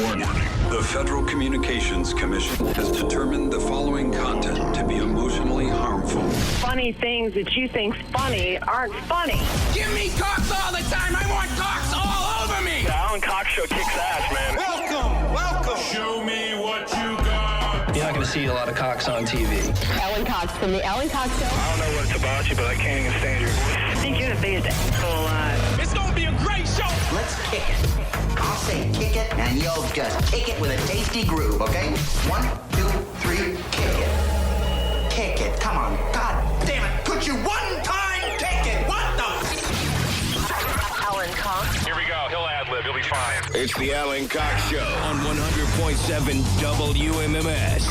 Warning. The Federal Communications Commission has determined the following content to be emotionally harmful. Funny things that you think's funny aren't funny. Give me cocks all the time. I want cocks all over me. The Alan Cox Show kicks ass, man. Welcome. Show me what you got. You're not going to see a lot of cocks on TV. Alan Cox from the Alan Cox Show. I don't know what it's about you, but I can't even stand your voice. I think you're the biggest asshole alive. It's going to be a great show. Let's kick it. I'll say kick it, and you'll just kick it with a tasty groove, okay? 1, 2, 3, kick it. Kick it. Come on. God damn it. Could you one time kick it? What the? Alan Cox. Here we go. He'll ad-lib. He'll be fine. It's the Alan Cox Show on 100.7 WMMS.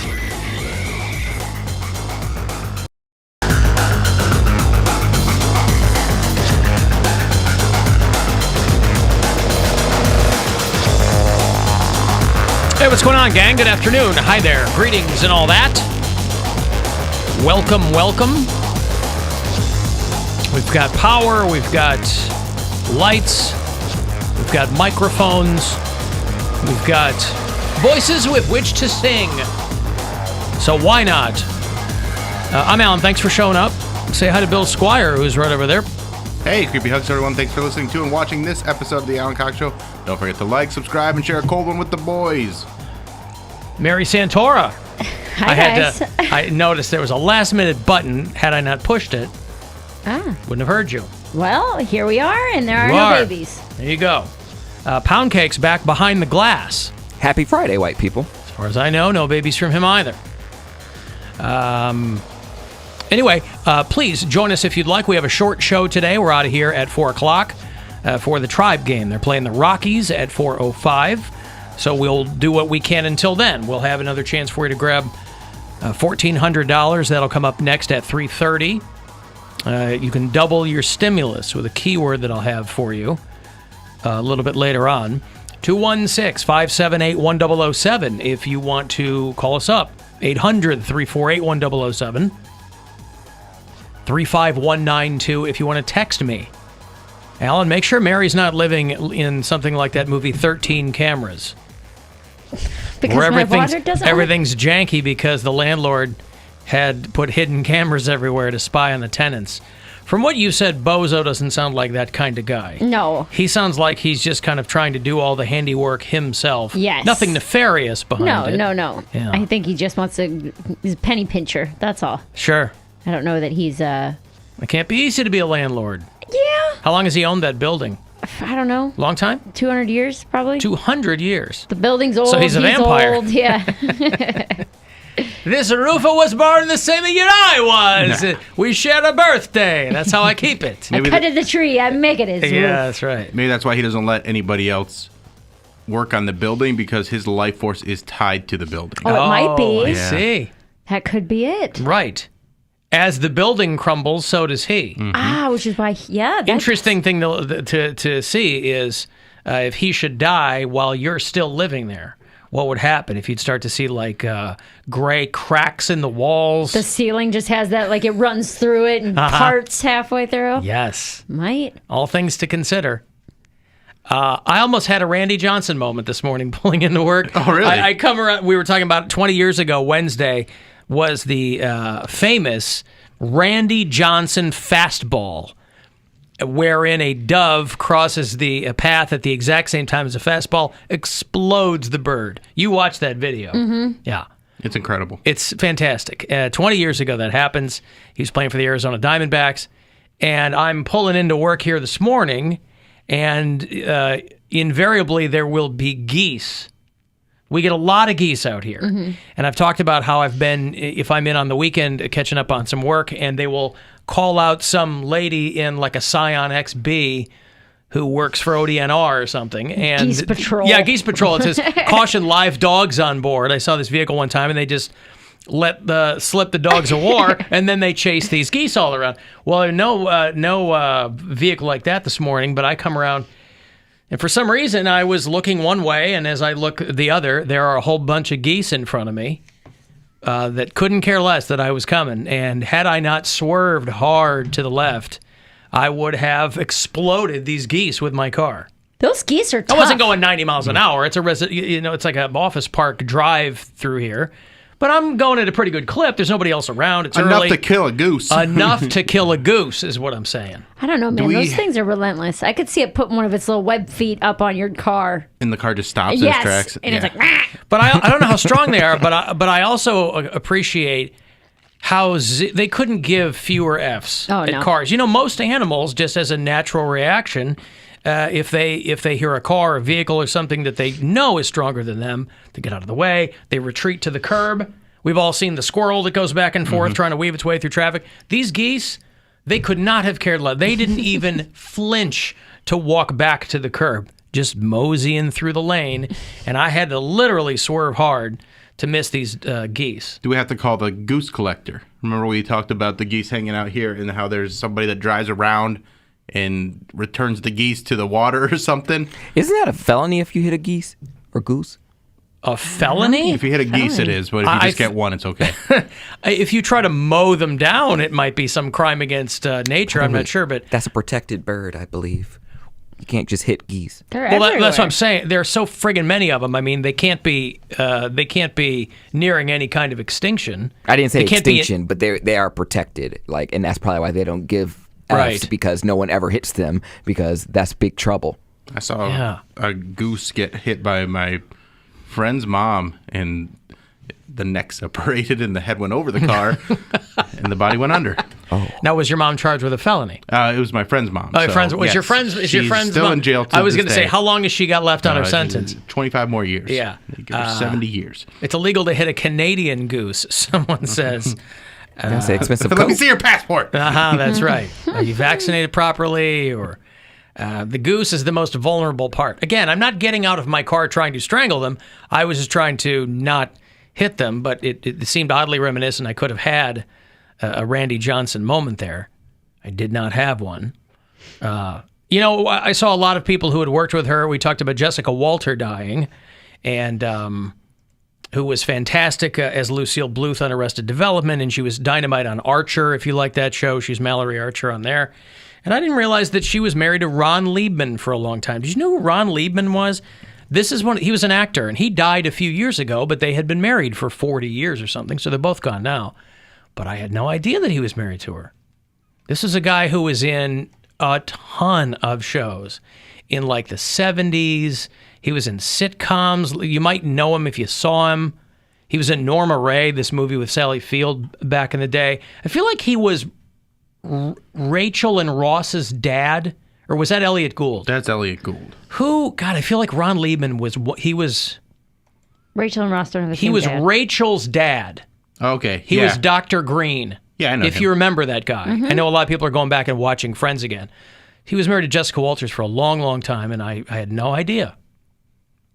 Hey, what's going on, gang? Good afternoon. Hi there. Greetings and all that. Welcome, welcome. We've got power. We've got lights. We've got microphones. We've got voices with which to sing. So why not? I'm Alan. Thanks for showing up. Say hi to Bill Squire, who's right over there. Hey, creepy hugs, everyone. Thanks for listening to and watching this episode of the Alan Cox Show. Don't forget to like, subscribe, and share a cold one with the boys. Mary Santora. Hi, guys. I noticed there was a last-minute button. Had I not pushed it, wouldn't have heard you. Well, here we are, and there are You no are. babies. There you go. Poundcake's back behind the glass. Happy Friday, white people. As far as I know, no babies from him either. Anyway, please join us if you'd like. We have a short show today. We're out of here at 4 o'clock for the Tribe game. They're playing the Rockies at 4:05. So we'll do what we can until then. We'll have another chance for you to grab $1,400. That'll come up next at 3:30. You can double your stimulus with a keyword that I'll have for you a little bit later on. 216-578-1007 if you want to call us up. 800-348-1007. 35192 if you want to text me. Alan, make sure Mary's not living in something like that movie 13 Cameras. Because where my water doesn't everything's janky because the landlord had put hidden cameras everywhere to spy on the tenants. From what you said, Bozo doesn't sound like that kind of guy. No. He sounds like he's just kind of trying to do all the handiwork himself. Yes. Nothing nefarious behind it. No. Yeah. I think he just wants he's a penny pincher. That's all. Sure. I don't know that he's It can't be easy to be a landlord. Yeah. How long has he owned that building? I don't know. Long time? 200 years, probably. 200 years. The building's old. So he's a vampire. Old. Yeah. This Rufa was born the same year I was. Nah. We share a birthday. That's how I keep it. I cut the tree. I make it his roof. Yeah, that's right. Maybe that's why he doesn't let anybody else work on the building, because his life force is tied to the building. Oh, it might be. I see. That could be it. Right. As the building crumbles, so does he. Which is why, Interesting thing to see is if he should die while you're still living there, what would happen if you'd start to see like gray cracks in the walls? The ceiling just has that, like it runs through it and parts halfway through. Yes. Might. All things to consider. I almost had a Randy Johnson moment this morning pulling into work. Oh, really? I come around. We were talking about 20 years ago, Wednesday, was the famous Randy Johnson fastball, wherein a dove crosses the path at the exact same time as a fastball, explodes the bird. You watch that video. Mm-hmm. Yeah. It's incredible. It's fantastic. 20 years ago that happens. He was playing for the Arizona Diamondbacks, and I'm pulling into work here this morning, and invariably there will be geese. We get a lot of geese out here. Mm-hmm. And I've talked about how I've been, if I'm in on the weekend, catching up on some work, and they will call out some lady in like a Scion XB who works for ODNR or something. And Geese Patrol. Yeah, Geese Patrol. It says, caution, live dogs on board. I saw this vehicle one time, and they just slip the dogs of war, and then they chase these geese all around. Well, there's no vehicle like that this morning, but I come around, and for some reason, I was looking one way, and as I look the other, there are a whole bunch of geese in front of me that couldn't care less that I was coming. And had I not swerved hard to the left, I would have exploded these geese with my car. Those geese are tough. I wasn't going 90 miles an hour. It's it's like an office park drive through here. But I'm going at a pretty good clip. There's nobody else around. It's enough early. to kill a goose. Enough to kill a goose is what I'm saying. I don't know, man. Those things are relentless. I could see it putting one of its little web feet up on your car. And the car just stops in its tracks. And it's like, Rah! But I don't know how strong they are, but I also appreciate how they couldn't give fewer Fs at cars. You know, most animals, just as a natural reaction, if they hear a car or a vehicle or something that they know is stronger than them, they get out of the way. They retreat to the curb. We've all seen the squirrel that goes back and forth trying to weave its way through traffic. These geese, they could not have cared less. They didn't even flinch to walk back to the curb, just moseying through the lane. And I had to literally swerve hard to miss these geese. Do we have to call the goose collector? Remember we talked about the geese hanging out here and how there's somebody that drives around and returns the geese to the water or something? Isn't that a felony if you hit a geese or goose? A felony? If you hit a geese, it is, but if you just get one, it's okay. If you try to mow them down, it might be some crime against nature. I'm not sure, but that's a protected bird, I believe. You can't just hit geese. They're everywhere. That's what I'm saying. There's so friggin' many of them. I mean, they can't be nearing any kind of extinction. I didn't say extinction, but they are protected. And that's probably why they don't give Fs, because no one ever hits them, because that's big trouble. I saw a goose get hit by my friend's mom, and the neck separated and the head went over the car and the body went under. Oh. Now, was your mom charged with a felony? It was my friend's mom. Oh, your friend's She's still mom? in jail I was going to say, how long has she got left on her sentence? 25 more years. Yeah. They give her 70 years. It's illegal to hit a Canadian goose, someone says. That's expensive. Let me see your passport. That's right. Are you vaccinated properly? Or the goose is the most vulnerable part. Again, I'm not getting out of my car trying to strangle them. I was just trying to not hit them, but it seemed oddly reminiscent. I could have had a Randy Johnson moment there. I did not have one. I saw a lot of people who had worked with her. We talked about Jessica Walter dying, and who was fantastic as Lucille Bluth on Arrested Development, and she was dynamite on Archer, if you like that show. She's Mallory Archer on there. And I didn't realize that she was married to Ron Liebman for a long time. Did you know who Ron Liebman was? He was an actor, and he died a few years ago, but they had been married for 40 years or something, so they're both gone now. But I had no idea that he was married to her. This is a guy who was in a ton of shows in like the 70s. He was in sitcoms. You might know him if you saw him. He was in Norma Ray, this movie with Sally Field back in the day. I feel like he was Rachel and Ross's dad, or was that Elliot Gould? That's Elliot Gould. I feel like Ron Liebman was Rachel and Ross don't have the same He was dad. Rachel's dad. Okay. He was Dr. Green. Yeah, I know if him. you remember that guy. I know a lot of people are going back and watching Friends again. He was married to Jessica Walters for a long, long time, and I had no idea.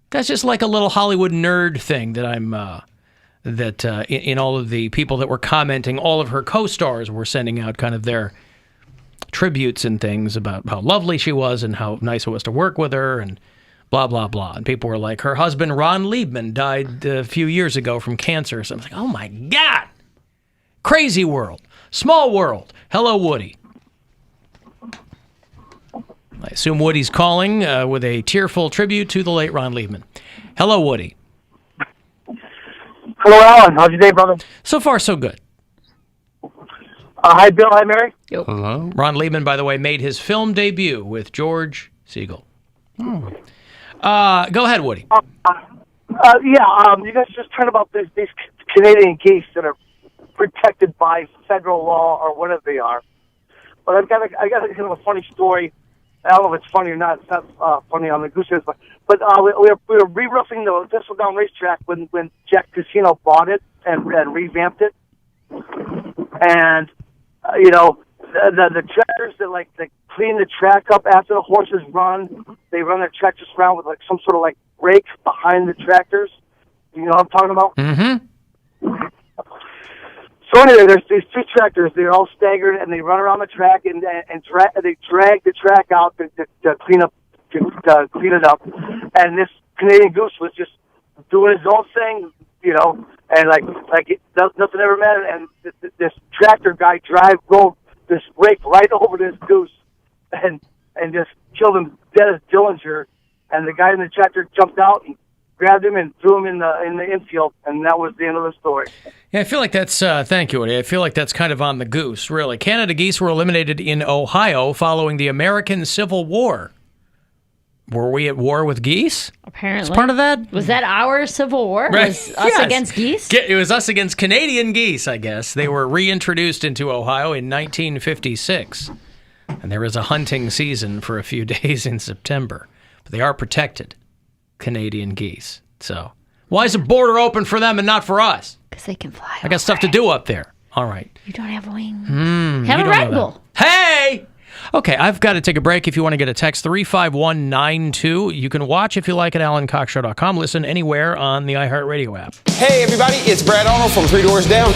That's just like a little Hollywood nerd thing that I'm in all of the people that were commenting, all of her co-stars were sending out kind of their tributes and things about how lovely she was and how nice it was to work with her and blah, blah, blah. And people were like, her husband, Ron Liebman, died a few years ago from cancer. So I was like, oh my God. Crazy world. Small world. Hello, Woody. I assume Woody's calling with a tearful tribute to the late Ron Liebman. Hello, Woody. Hello, Alan. How's your day, brother? So far, so good. Hi, Bill. Hi, Mary. Yep. Hello. Ron Liebman, by the way, made his film debut with George Siegel. Oh. Go ahead, Woody. You guys just heard about these Canadian geese that are protected by federal law or whatever they are. But I got a kind of a funny story. I don't know if it's funny or not. It's not funny on the goose ears, but we were re-roofing the Thistledown racetrack when Jack Casino bought it and revamped it. And the tractors that they clean the track up after the horses run. They run their tractors around with like some sort of like rake behind the tractors. You know what I'm talking about? Mm-hmm. So anyway, there's these two tractors. They're all staggered, and they run around the track and they drag the track out to clean it up. And this Canadian goose was just doing his own thing, and nothing ever mattered. And this tractor guy rolled this rake right over this goose, and just killed him dead as Dillinger and the guy in the tractor jumped out and grabbed him and threw him in the infield, and that was the end of the story. Yeah, I feel like that's, thank you, Woody. I feel like that's kind of on the goose, really. Canada geese were eliminated in Ohio following the American Civil War. Were we at war with geese? Apparently. It's part of that? Was that our Civil War? Right. Was us against geese? It was us against Canadian geese, I guess. They were reintroduced into Ohio in 1956. And there is a hunting season for a few days in September. But they are protected, Canadian geese. So why is the border open for them and not for us? Because they can fly. I got stuff to do up there. All right. You don't have wings. Have a Red Bull. Hey! Okay, I've got to take a break. If you want to get a text, 35192. You can watch, if you like, at alancoxshow.com. Listen anywhere on the iHeartRadio app. Hey, everybody, it's Brad Arnold from Three Doors Down.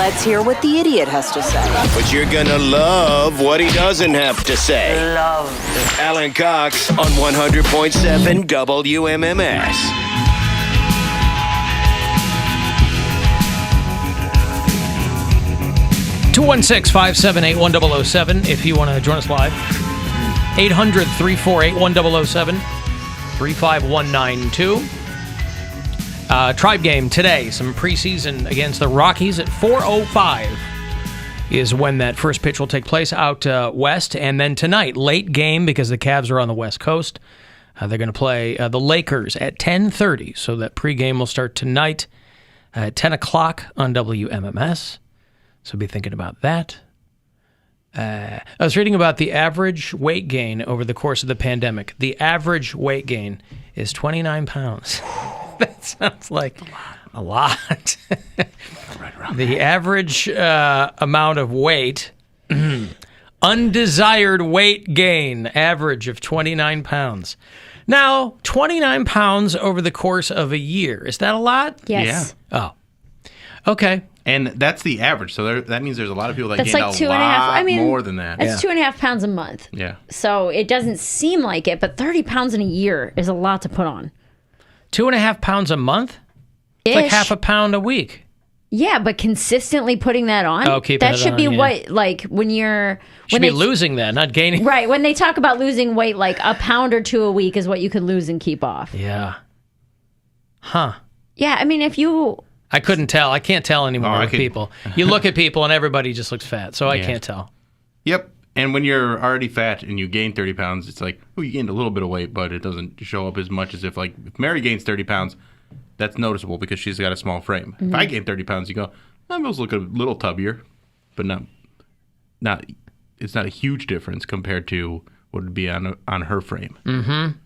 Let's hear what the idiot has to say. But you're gonna love what he doesn't have to say. Love. Alan Cox on 100.7 WMMS. 216-578-1007 if you want to join us live. 800-348-1007. 35192. Tribe game today. Some preseason against the Rockies at 4:05 is when that first pitch will take place out west. And then tonight, late game because the Cavs are on the West Coast. They're going to play the Lakers at 10:30. So that pregame will start tonight at 10 o'clock on WMMS. So be thinking about that. I was reading about the average weight gain over the course of the pandemic. The average weight gain is 29 pounds. That sounds like a lot. The average amount of weight, undesired weight gain, average of 29 pounds. Now, 29 pounds over the course of a year. Is that a lot? Yes. Yeah. Oh. Okay. And that's the average. So that means there's a lot of people that That's gain like a 2.5. lot I mean, more than that. It's 2.5 pounds a month. Yeah. So it doesn't seem like it, but 30 pounds in a year is a lot to put on. 2.5 pounds a month? It's like half a pound a week. Yeah, but consistently putting that on. Oh, keeping that it should on, be yeah. what, like, when you're... Should be losing that, not gaining. Right. When they talk about losing weight, like a pound or two a week is what you can lose and keep off. Yeah. Huh. Yeah, I mean, if you... I couldn't tell. I can't tell anymore with could- people. You look at people and everybody just looks fat, so I Yeah. can't tell. Yep. And when you're already fat and you gain 30 pounds, it's like, oh, you gained a little bit of weight, but it doesn't show up as much as if Mary gains 30 pounds, that's noticeable because she's got a small frame. If I gain 30 pounds, you go, I must look a little tubbier, but not. It's not a huge difference compared to what would be on her frame. Mm-hmm.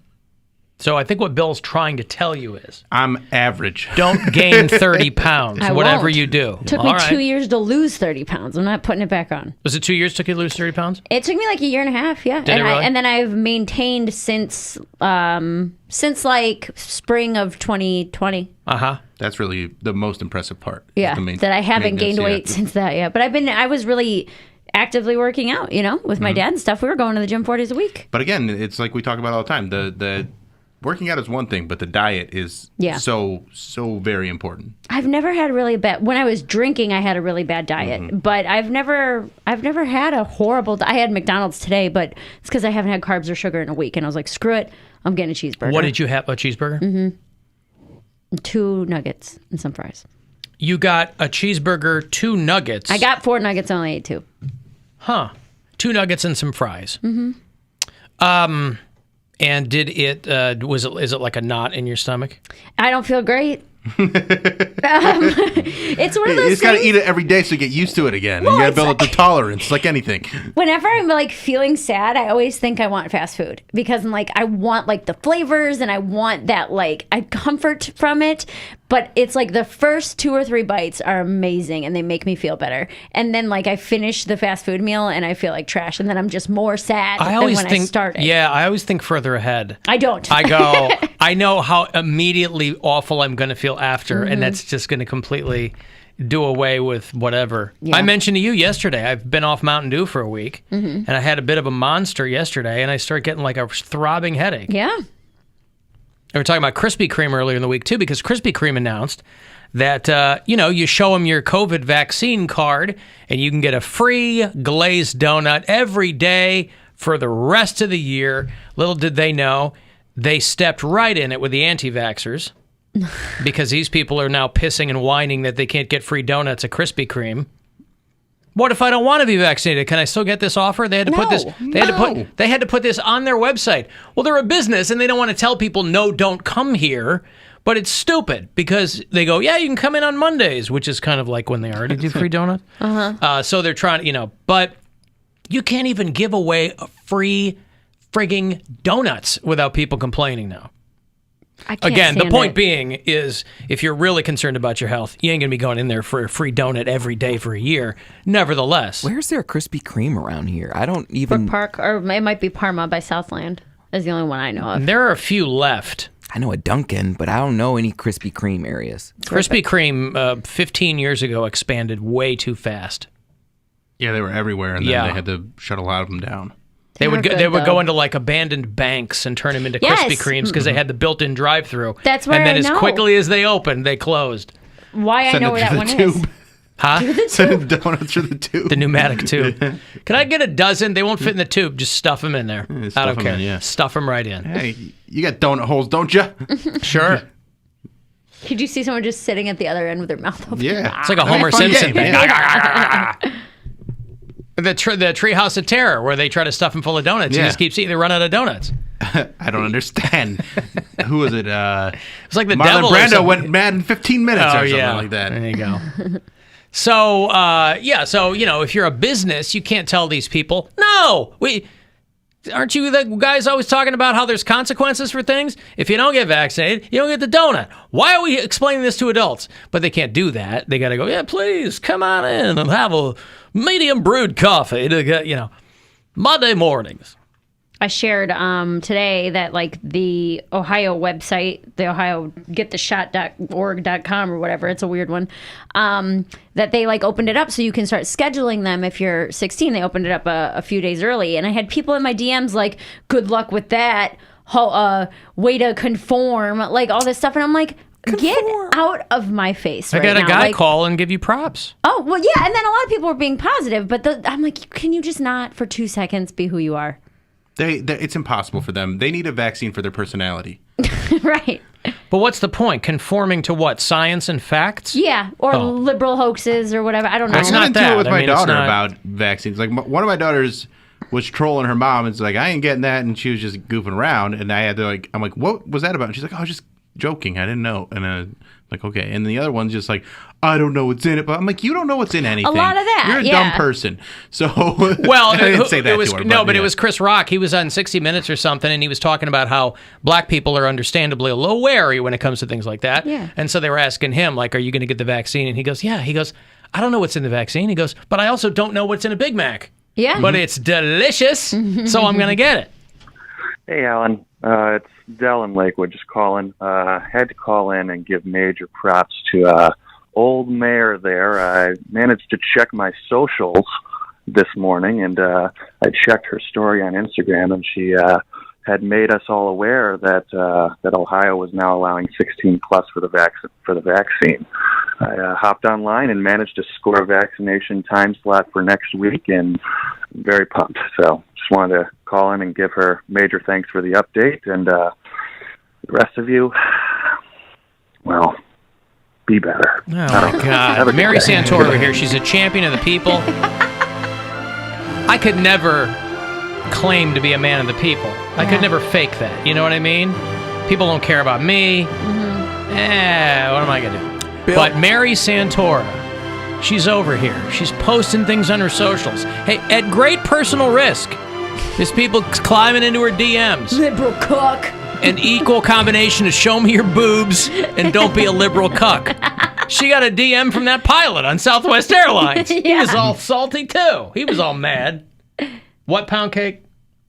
So I think what Bill's trying to tell you is... I'm average. Don't gain 30 pounds, I whatever won't. you do. It took me 2 years to lose 30 pounds. I'm not putting it back on. Was it 2 years took you to lose 30 pounds? It took me like a year and a half, yeah. Did it really? And then I've maintained since like spring of 2020. Uh-huh. That's really the most impressive part. Yeah, that I haven't gained weight since that, yeah. But I was really actively working out, with my dad and stuff. We were going to the gym 4 days a week. But again, it's like we talk about all the time. The working out is one thing, but the diet is so very important. I've never had a really bad. When I was drinking, I had a really bad diet, but I've never had a horrible. I had McDonald's today, but it's because I haven't had carbs or sugar in a week, and I was like, screw it, I'm getting a cheeseburger. What did you have? A cheeseburger? Mm-hmm. 2 nuggets and some fries. You got a cheeseburger, 2 nuggets. I got 4 nuggets. I only ate 2. Huh? 2 nuggets and some fries. Mm-hmm. And did it? Is it like a knot in your stomach? I don't feel great. It's one of those You just got to things- eat it every day so you get used to it again. Well, And you got to it's build up the tolerance, like anything. Whenever I'm like feeling sad, I always think I want fast food because I'm like, I want like the flavors and I want that like comfort from it. But it's like the first 2 or 3 bites are amazing and they make me feel better. And then like I finish the fast food meal and I feel like trash. And then I'm just more sad I always than when think. I started. Yeah, I always think further ahead. I don't. I go. I know how immediately awful I'm going to feel after, and that's just going to completely do away with whatever. Yeah. I mentioned to you yesterday, I've been off Mountain Dew for a week, and I had a bit of a monster yesterday, and I started getting like a throbbing headache. Yeah. We were talking about Krispy Kreme earlier in the week, too, because Krispy Kreme announced that, you show them your COVID vaccine card, and you can get a free glazed donut every day for the rest of the year. Little did they know, they stepped right in it with the anti-vaxxers because these people are now pissing and whining that they can't get free donuts at Krispy Kreme. What if I don't want to be vaccinated? Can I still get this offer? They had to put this. They had to put this on their website. Well, they're a business and they don't want to tell people no, don't come here. But it's stupid because they go, yeah, you can come in on Mondays, which is kind of like when they already do free donuts. So they're trying, but you can't even give away a free frigging donuts without people complaining now. I can't Again, the stand point it. being is if you're really concerned about your health, you ain't going to be going in there for a free donut every day for a year. Nevertheless. Where's there a Krispy Kreme around here? I don't even... Brook Park, or it might be Parma by Southland is the only one I know of. There are a few left. I know a Dunkin', but I don't know any Krispy Kreme areas. Krispy Kreme 15 years ago expanded way too fast. Yeah, they were everywhere, and then they had to shut a lot of them down. They would go into like abandoned banks and turn them into Krispy Kremes because they had the built-in drive-through. That's where And then I as know. quickly as they opened, they closed. Why I know where that one is. Huh? Send the donuts through the tube. The pneumatic tube. Can I get a dozen? They won't fit in the tube. Just stuff them in there. I don't care. Stuff them right in. Hey, you got donut holes, don't you? Sure. Could you see someone just sitting at the other end with their mouth open? Yeah. It's like a Homer Simpson thing. The Treehouse of Terror, where they try to stuff them full of donuts. You just keep seeing they run out of donuts. I don't understand. Who was it? It's like the Marlon devil. Brando went mad in 15 minutes or something like that. There you go. So, so, if you're a business, you can't tell these people, no, aren't you the guys always talking about how there's consequences for things? If you don't get vaccinated, you don't get the donut. Why are we explaining this to adults? But they can't do that. They got to go, yeah, please come on in and have a medium brewed coffee to get, Monday mornings. I shared today that like the Ohio website, the Ohio gettheshot.org.com or whatever, it's a weird one, that they like opened it up so you can start scheduling them if you're 16. They opened it up a few days early. And I had people in my DMs like, good luck with that, way to conform, like all this stuff. And I'm like, get out of my face right now. I got a guy call and give you props. Oh, well, yeah. And then a lot of people were being positive, but I'm like, can you just not for 2 seconds be who you are? It's impossible for them. They need a vaccine for their personality. Right. But what's the point? Conforming to what? Science and facts? Yeah, or liberal hoaxes or whatever. I don't know. I got into it with my daughter about vaccines. Like one of my daughters was trolling her mom. It's like, I ain't getting that, and she was just goofing around. And I had to I'm like, what was that about? And she's like, oh, just joking. I didn't know. And I'm like, okay. And the other one's just like, I don't know what's in it. But I'm like, you don't know what's in anything. A lot of that. You're a dumb person. So well, I didn't say that it was, to her. But it was Chris Rock. He was on 60 Minutes or something, and he was talking about how black people are understandably a little wary when it comes to things like that. Yeah. And so they were asking him, like, are you going to get the vaccine? And he goes, yeah. He goes, I don't know what's in the vaccine. He goes, but I also don't know what's in a Big Mac. Yeah. But it's delicious, so I'm going to get it. Hey, Alan. It's Dell in Lakewood just calling. Had to call in and give major props to old mayor there. I managed to check my socials this morning, and I checked her story on Instagram, and she had made us all aware that that Ohio was now allowing 16 plus for the vaccine. I hopped online and managed to score a vaccination time slot for next week, and I'm very pumped. So just wanted to call in and give her major thanks for the update, and the rest of you, well, be better. Oh, my God. Mary Santora over here. She's a champion of the people. I could never claim to be a man of the people. I could never fake that. You know what I mean? People don't care about me. What am I going to do? Bill. But Mary Santora, she's over here. She's posting things on her socials. Hey, at great personal risk, there's people climbing into her DMs. Liberal cuck. An equal combination of show me your boobs and don't be a liberal cuck. She got a DM from that pilot on Southwest Airlines. He was all salty, too. He was all mad. What, Poundcake?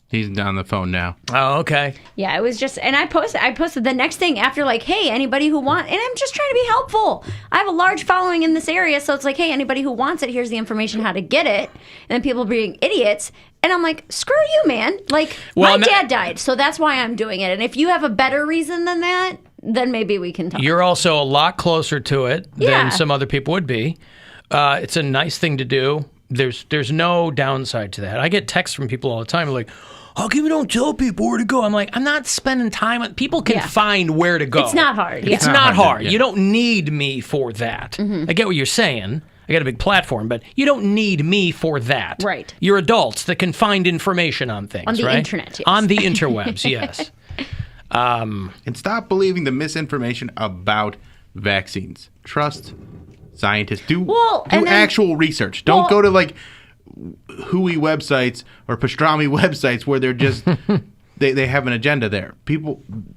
He's on the phone now. Oh, okay. Yeah, it was just, and I posted the next thing after, like, hey, anybody who wants, and I'm just trying to be helpful. I have a large following in this area, so it's like, hey, anybody who wants it, here's the information how to get it. And then people being idiots. And I'm like, screw you, man. Like, my dad died, so that's why I'm doing it. And if you have a better reason than that, then maybe we can talk. You're also a lot closer to it than some other people would be. It's a nice thing to do. There's no downside to that. I get texts from people all the time like, how come you don't tell people where to go? I'm like, I'm not spending time on... People can find where to go. It's not hard. It's not hard. You don't need me for that. I get what you're saying. I got a big platform, but you don't need me for that. Right. You're adults that can find information on things, on the right? internet, yes. On the interwebs, yes. And stop believing the misinformation about vaccines. Trust scientists. Do actual research. Don't go to like hooey websites or pastrami websites where they're just they have an agenda there.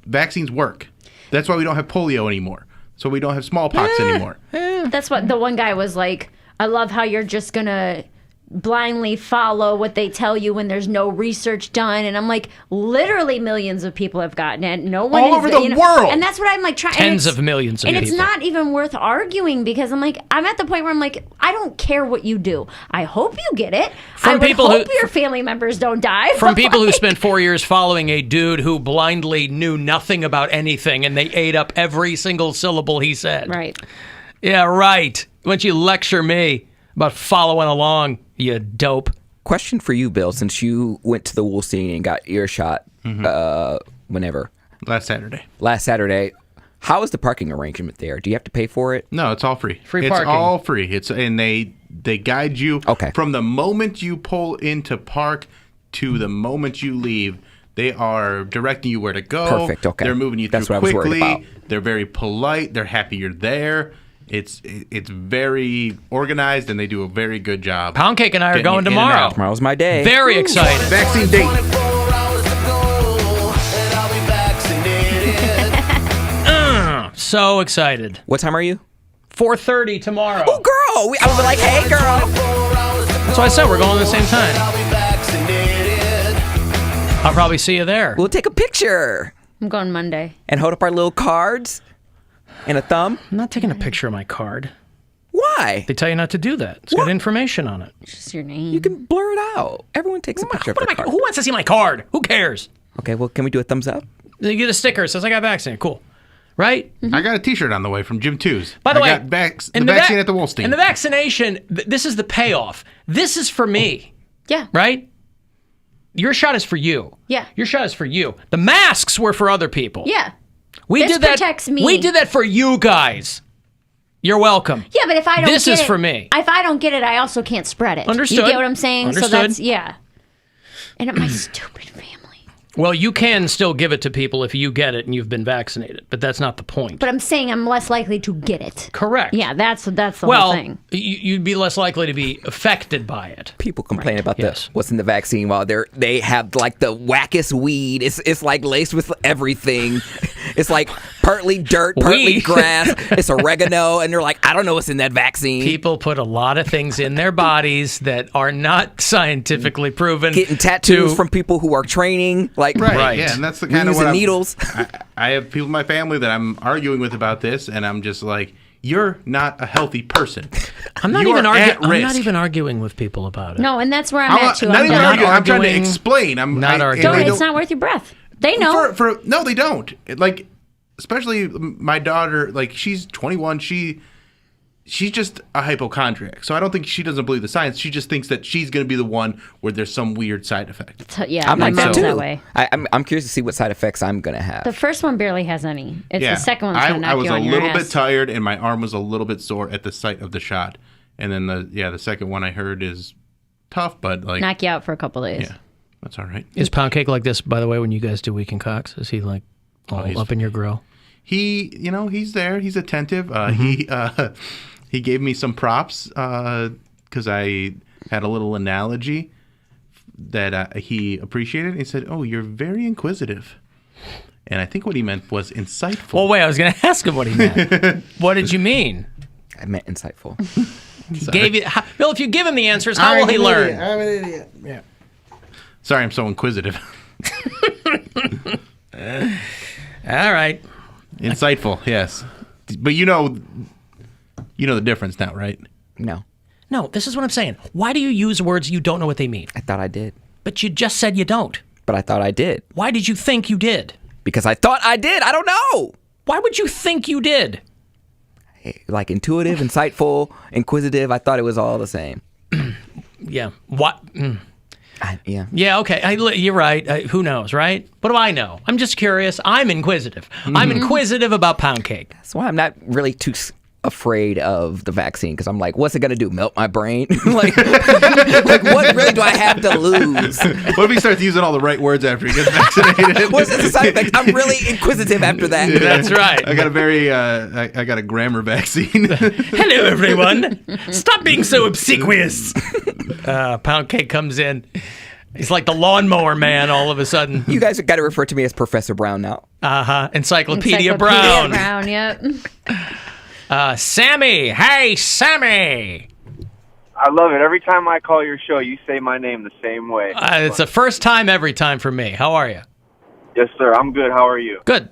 Vaccines work. That's why we don't have polio anymore. So we don't have smallpox anymore. That's what the one guy was like, I love how you're just going to blindly follow what they tell you when there's no research done. And I'm like, literally millions of people have gotten it. No one all over the world. And that's what I'm like trying. Tens of millions of people. And people. it's not even worth arguing because I'm like, I'm at the point where I'm like, I don't care what you do. I hope you get it. I would hope your family members don't die. From people who spent 4 years following a dude who blindly knew nothing about anything and they ate up every single syllable he said. Right. Yeah, right. Why don't you lecture me about following along, you dope? Question for you, Bill, since you went to the Wool scene and got earshot whenever? Last Saturday. Last Saturday. How is the parking arrangement there? Do you have to pay for it? No, it's all free. Free parking. It's all free. And they guide you from the moment you pull into park to the moment you leave. They are directing you where to go. Perfect. Okay. They're moving you through That's what I was worried quickly. about. They're very polite. They're happy you're there. It's very organized, and they do a very good job. Poundcake and I are going tomorrow. Tomorrow's my day. Very excited. Vaccine date. So excited. What time are you? 4:30 tomorrow. Oh, girl. I was like, hey, girl. That's why I said we're going at the same time. I'll probably see you there. We'll take a picture. I'm going Monday. And hold up our little cards and a thumb. I'm not taking a picture of my card. Why? They tell you not to do that. It's got information on it. It's just your name. You can blur it out. Everyone takes a picture of their card. Who wants to see my card? Who cares? Okay, well, can we do a thumbs up? You get a sticker that says I got vaccinated. Cool. Right? I got a T-shirt on the way from Jim 2's. By the way, I got the vaccine at the Woolstein. And the vaccination, this is the payoff. This is for me. Yeah. Right? Your shot is for you. Yeah. Your shot is for you. The masks were for other people. Yeah. We This did that. protects me. We did that for you guys. You're welcome. Yeah, but if I don't This get is it, for me. If I don't get it, I also can't spread it. Understood. You get what I'm saying? Understood. So that's, yeah. And my stupid family. Well, you can still give it to people if you get it and you've been vaccinated, but that's not the point. But I'm saying I'm less likely to get it. Correct. Yeah, that's the whole thing. You'd be less likely to be affected by it. People complain about what's in the vaccine while they have like the wackest weed. It's like laced with everything. It's like partly dirt, partly grass. It's oregano, and they're like, I don't know what's in that vaccine. People put a lot of things in their bodies that are not scientifically proven. Getting tattoos from people who are training, like Right. Yeah, and that's the kind of what needles. I have people in my family that I'm arguing with about this, and I'm just like, you're not a healthy person. I'm not even arguing with people about it. No, and that's where I'm at too. Not even done. arguing. I'm trying to explain. I'm not arguing. Don't, it's not worth your breath. They know. No, they don't. Like, especially my daughter. Like, she's 21. She's just a hypochondriac. So I don't think she doesn't believe the science. She just thinks that she's going to be the one where there's some weird side effect. Yeah, I'm my like mom's that that too. way. I'm curious to see what side effects I'm going to have. The first one barely has any. It's the second one's going to knock I was you a on your little ass. bit tired, and my arm was a little bit sore at the site of the shot. And then the second one I heard is tough, but like knock you out for a couple days. Yeah, that's all right. Is Poundcake like this, by the way, when you guys do Weekend Cox? Is he like all up in your grill? He's there. He's attentive. He gave me some props because I had a little analogy that he appreciated. He said, "Oh, you're very inquisitive," and I think what he meant was insightful. Well, wait, I was going to ask him what he meant. What did you mean? I meant insightful. Bill, if you give him the answers, how will he learn? I'm an idiot. Yeah. Sorry, I'm so inquisitive. All right. Insightful, yes. But you know the difference now, right? No. No, this is what I'm saying. Why do you use words you don't know what they mean? I thought I did. But you just said you don't. But I thought I did. Why did you think you did? Because I thought I did. I don't know. Why would you think you did? Like intuitive, insightful, inquisitive. I thought it was all the same. Yeah. What? Yeah. Yeah, okay. You're right. Who knows, right? What do I know? I'm just curious. I'm inquisitive. I'm inquisitive about Poundcake. That's why I'm not really too afraid of the vaccine, because I'm like, what's it going to do? Melt my brain? like what really do I have to lose? What if he starts using all the right words after he gets vaccinated? What's the side effect? I'm really inquisitive after that. Yeah. That's right. I got I got a grammar vaccine. Hello, everyone. Stop being so obsequious. Poundcake comes in. He's like the lawnmower man all of a sudden. You guys have got to refer to me as Professor Brown now. Encyclopedia Brown. Yep. Sammy. Hey, Sammy. I love it. Every time I call your show, you say my name the same way. It's the first time every time for me. How are you? Yes, sir. I'm good. How are you? Good.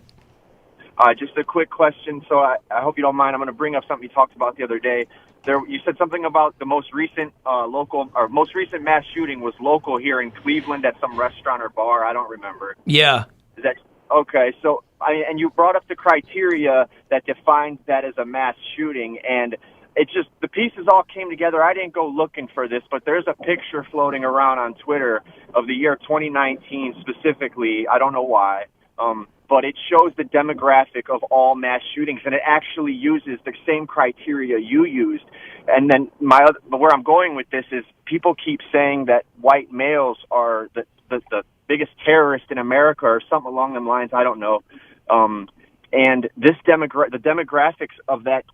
Just a quick question. So I hope you don't mind. I'm going to bring up something you talked about the other day. You said something about the most recent most recent mass shooting was local here in Cleveland at some restaurant or bar. I don't remember. Yeah. Is that okay? So and you brought up the criteria that defines that as a mass shooting, and it just the pieces all came together. I didn't go looking for this, but there's a picture floating around on Twitter of the year 2019 specifically. I don't know why. But it shows the demographic of all mass shootings, and it actually uses the same criteria you used. And then where I'm going with this is people keep saying that white males are the biggest terrorist in America or something along them lines. I don't know. And this the demographics of that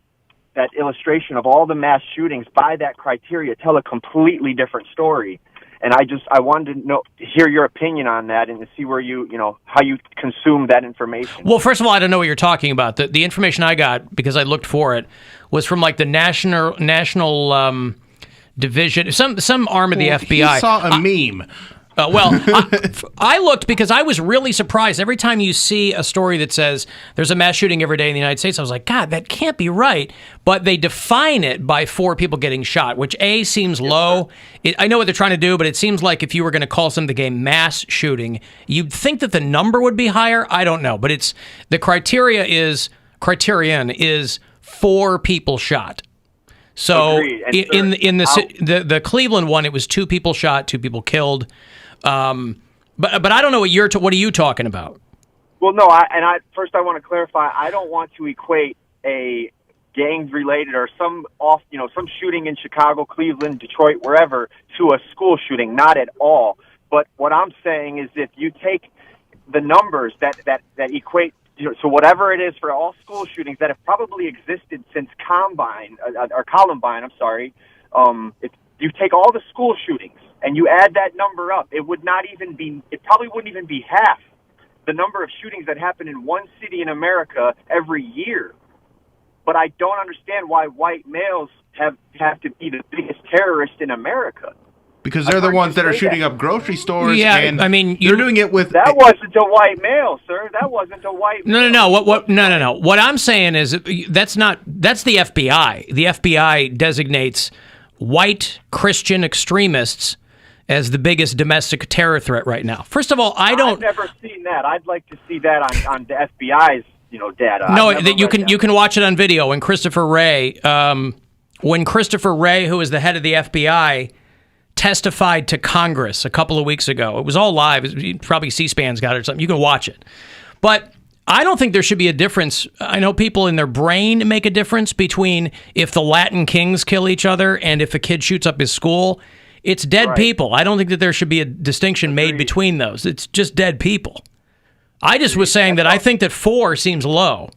illustration of all the mass shootings by that criteria tell a completely different story. And I wanted to hear your opinion on that and to see where how you consume that information. Well, first of all, I don't know what you're talking about. The information I got, because I looked for it, was from like the national division, some arm of the FBI. He saw a meme. I looked because I was really surprised. Every time you see a story that says there's a mass shooting every day in the United States, I was like, God, that can't be right. But they define it by 4 people getting shot, which A, seems low. I know what they're trying to do, but it seems like if you were going to call something a mass shooting, you'd think that the number would be higher. I don't know. But the criterion is 4 people shot. So in the Cleveland one, it was 2 people shot, 2 people killed. But I don't know what are you talking about? Well, no, first I want to clarify. I don't want to equate a gang-related or some shooting in Chicago, Cleveland, Detroit, wherever, to a school shooting. Not at all. But what I'm saying is, if you take the numbers that equate. So whatever it is for all school shootings that have probably existed since Columbine, I'm sorry. If you take all the school shootings and you add that number up, it probably wouldn't even be half the number of shootings that happen in one city in America every year. But I don't understand why white males have to be the biggest terrorist in America. Because they're the ones that are shooting up grocery stores. Yeah, and I mean, they're doing it with. That wasn't a white male, sir. That wasn't a white male. No. What I'm saying is that's the FBI. The FBI designates white Christian extremists as the biggest domestic terror threat right now. First of all, I've never seen that. I'd like to see that on the FBI's data. No, you can watch it on video. When Christopher Wray, who is the head of the FBI, testified to Congress a couple of weeks ago. It was all live. Probably C-SPAN's got it or something. You can watch it. But I don't think there should be a difference. I know people in their brain make a difference between if the Latin kings kill each other and if a kid shoots up his school. It's dead people. I don't think that there should be a distinction made between those. It's just dead people. I just was saying that I think that 4 seems low.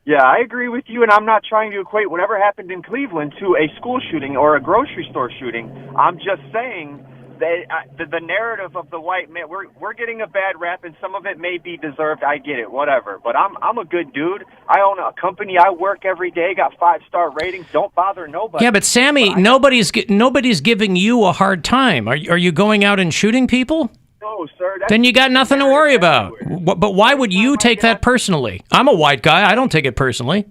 Yeah, I agree with you, and I'm not trying to equate whatever happened in Cleveland to a school shooting or a grocery store shooting. I'm just saying that the narrative of the white man, we're getting a bad rap, and some of it may be deserved. I get it, whatever. But I'm a good dude. I own a company. I work every day. Got 5-star ratings. Don't bother nobody. Yeah, but Sammy, nobody's giving you a hard time. Are you going out and shooting people? No, sir. Then you got nothing to worry about. But why would you take that personally? I'm a white guy. I don't take it personally.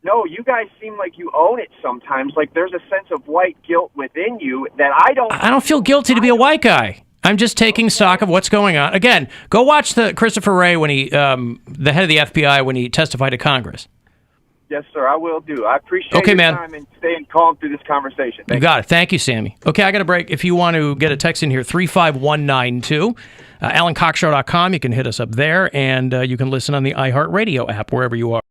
No, you guys seem like you own it sometimes. Like there's a sense of white guilt within you that I don't. I don't feel guilty to be a white guy. I'm just taking stock of what's going on. Again, go watch the Christopher Wray when he, the head of the FBI, when he testified to Congress. Yes, sir, I will do. I appreciate your time and staying calm through this conversation. You got it. Thank you, Sammy. Okay, I got a break. If you want to get a text in here, 35192, AlanCoxShow.com. You can hit us up there, and you can listen on the iHeartRadio app wherever you are.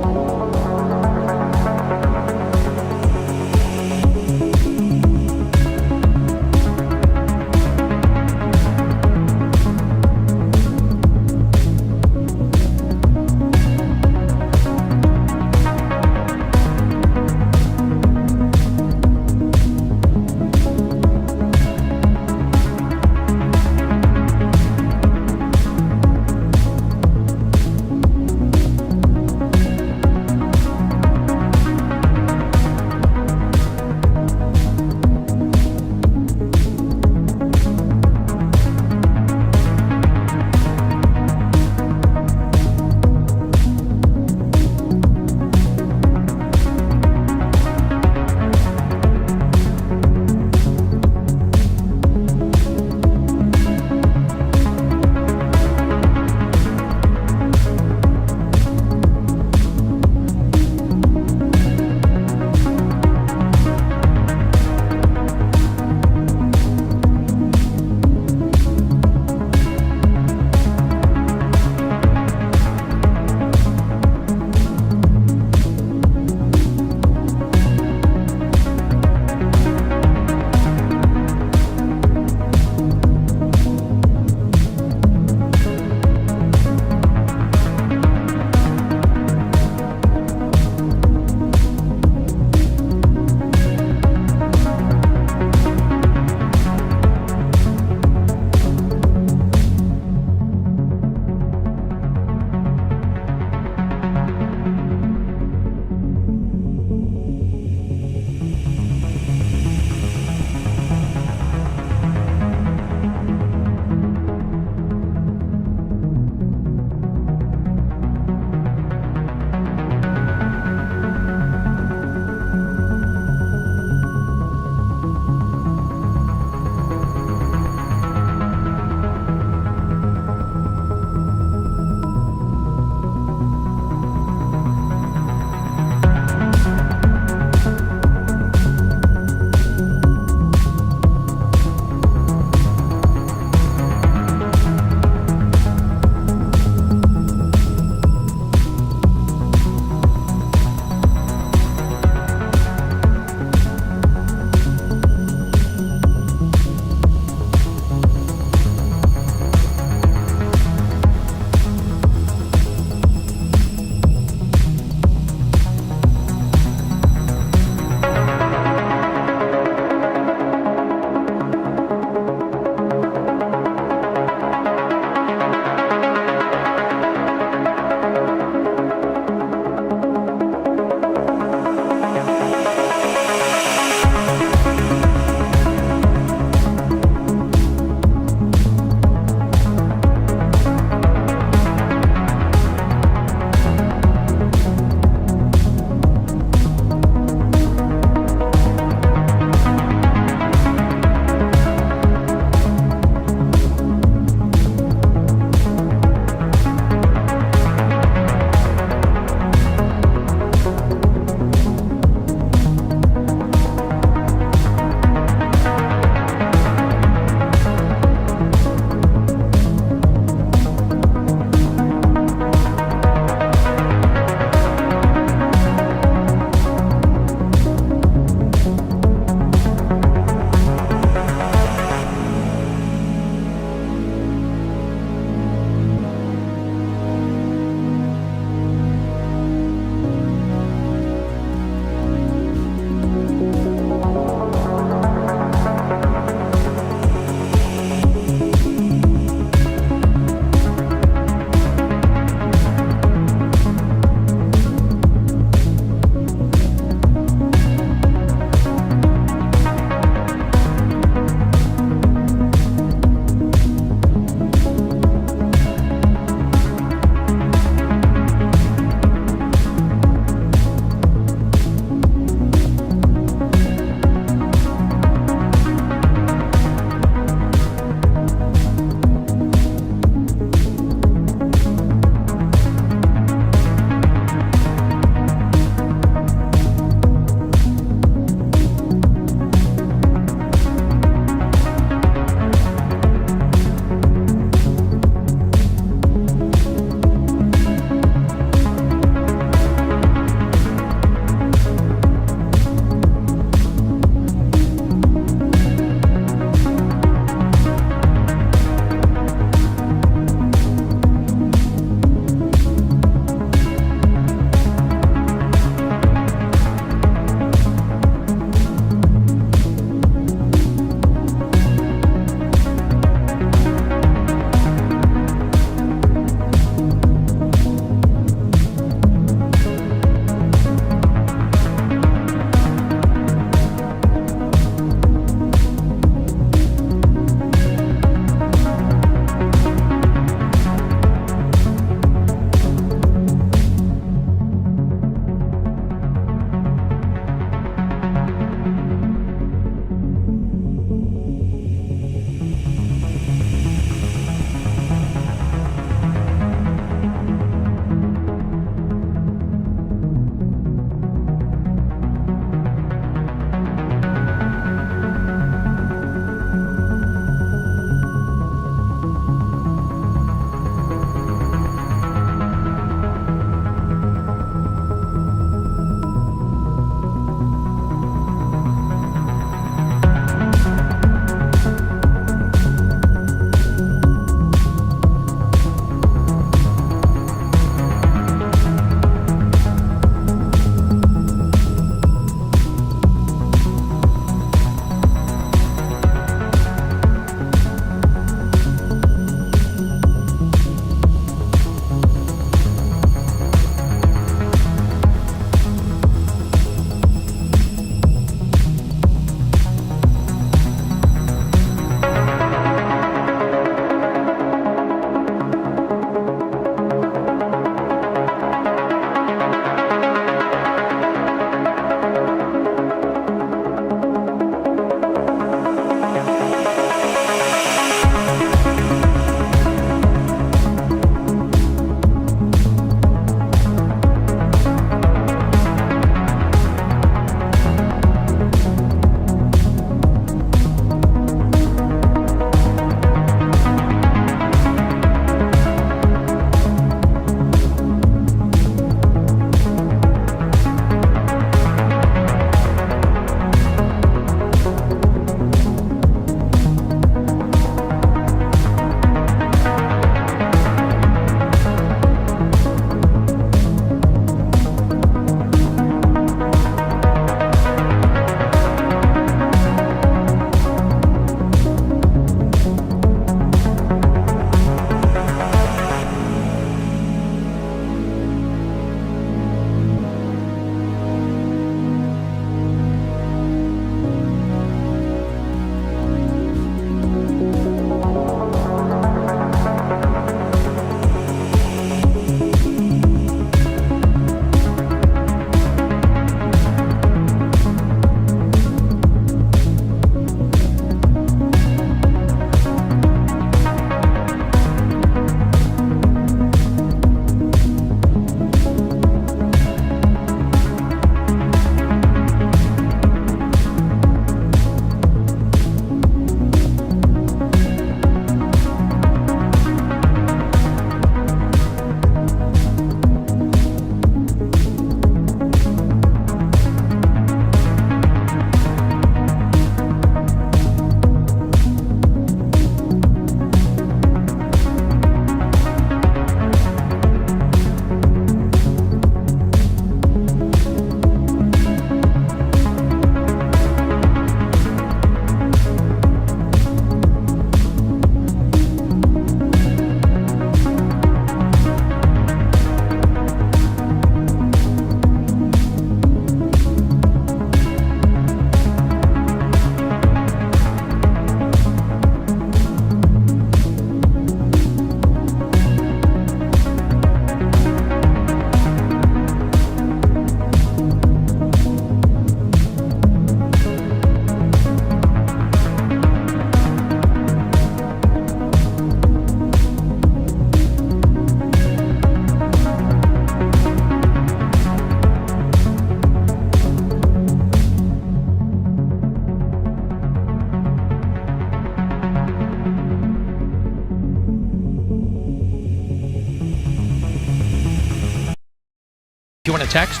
text.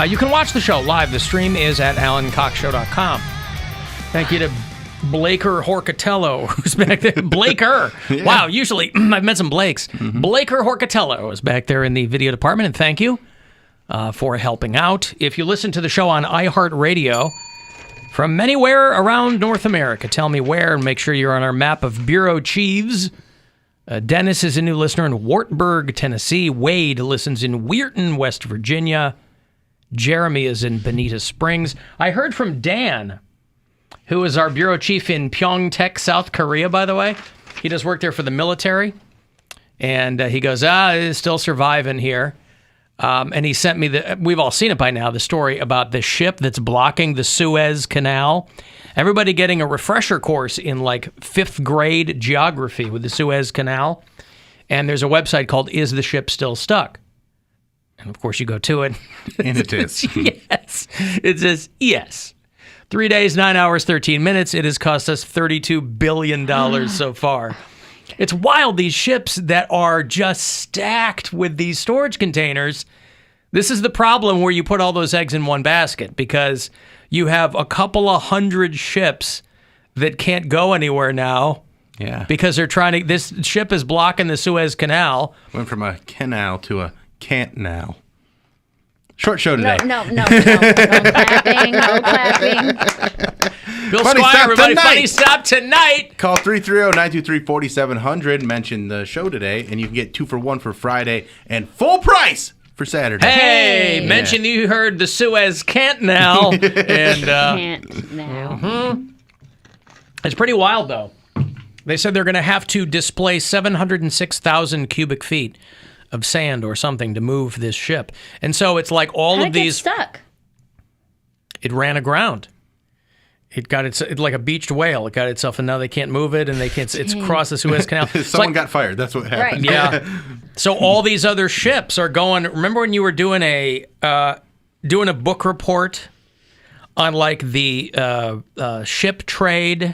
You can watch the show live. The stream is at alancoxshow.com. Thank you to Blaker Horcatello, who's back there. Blaker! Yeah. Wow, usually I've met some Blakes. Mm-hmm. Blaker Horcatello is back there in the video department, and thank you for helping out. If you listen to the show on iHeartRadio from anywhere around North America, tell me where and make sure you're on our map of bureau chiefs. Dennis is a new listener in Wartburg, Tennessee. Wade listens in Weirton, West Virginia. Jeremy is in Bonita Springs. I heard from Dan, who is our bureau chief in Pyeongtaek, South Korea, by the way. He does work there for the military. And he goes, it's still surviving here. And he sent me we've all seen it by now, the story about the ship that's blocking the Suez Canal. Everybody getting a refresher course in like 5th grade geography with the Suez Canal. And there's a website called Is the Ship Still Stuck? And of course you go to it. And it is. Yes. It says yes. 3 days, 9 hours, 13 minutes. It has cost us $32 billion so far. It's wild, these ships that are just stacked with these storage containers. This is the problem where you put all those eggs in one basket, because you have a couple of hundred ships that can't go anywhere now. Yeah. Because they're trying to, this ship is blocking the Suez Canal. Went from a canal to a can't now. Short show today. No clapping, no clapping. Bill Funny Squire, Stop everybody, tonight. Funny Stop tonight. Call 330-923-4700. Mention the show today, and you can get 2 for 1 for Friday and full price for Saturday. Hey, mention you heard the Suez can't now. And Can't now. Mm-hmm. It's pretty wild, though. They said they're going to have to displace 706,000 cubic feet of sand or something to move this ship. And so it's like all How'd of these... it get stuck? It ran aground. It got it's like a beached whale. It got itself, and now they can't move it, and they can't. It's across the Suez Canal. Someone got fired. That's what happened. Right. Yeah. So all these other ships are going. Remember when you were doing a book report on like the ship trade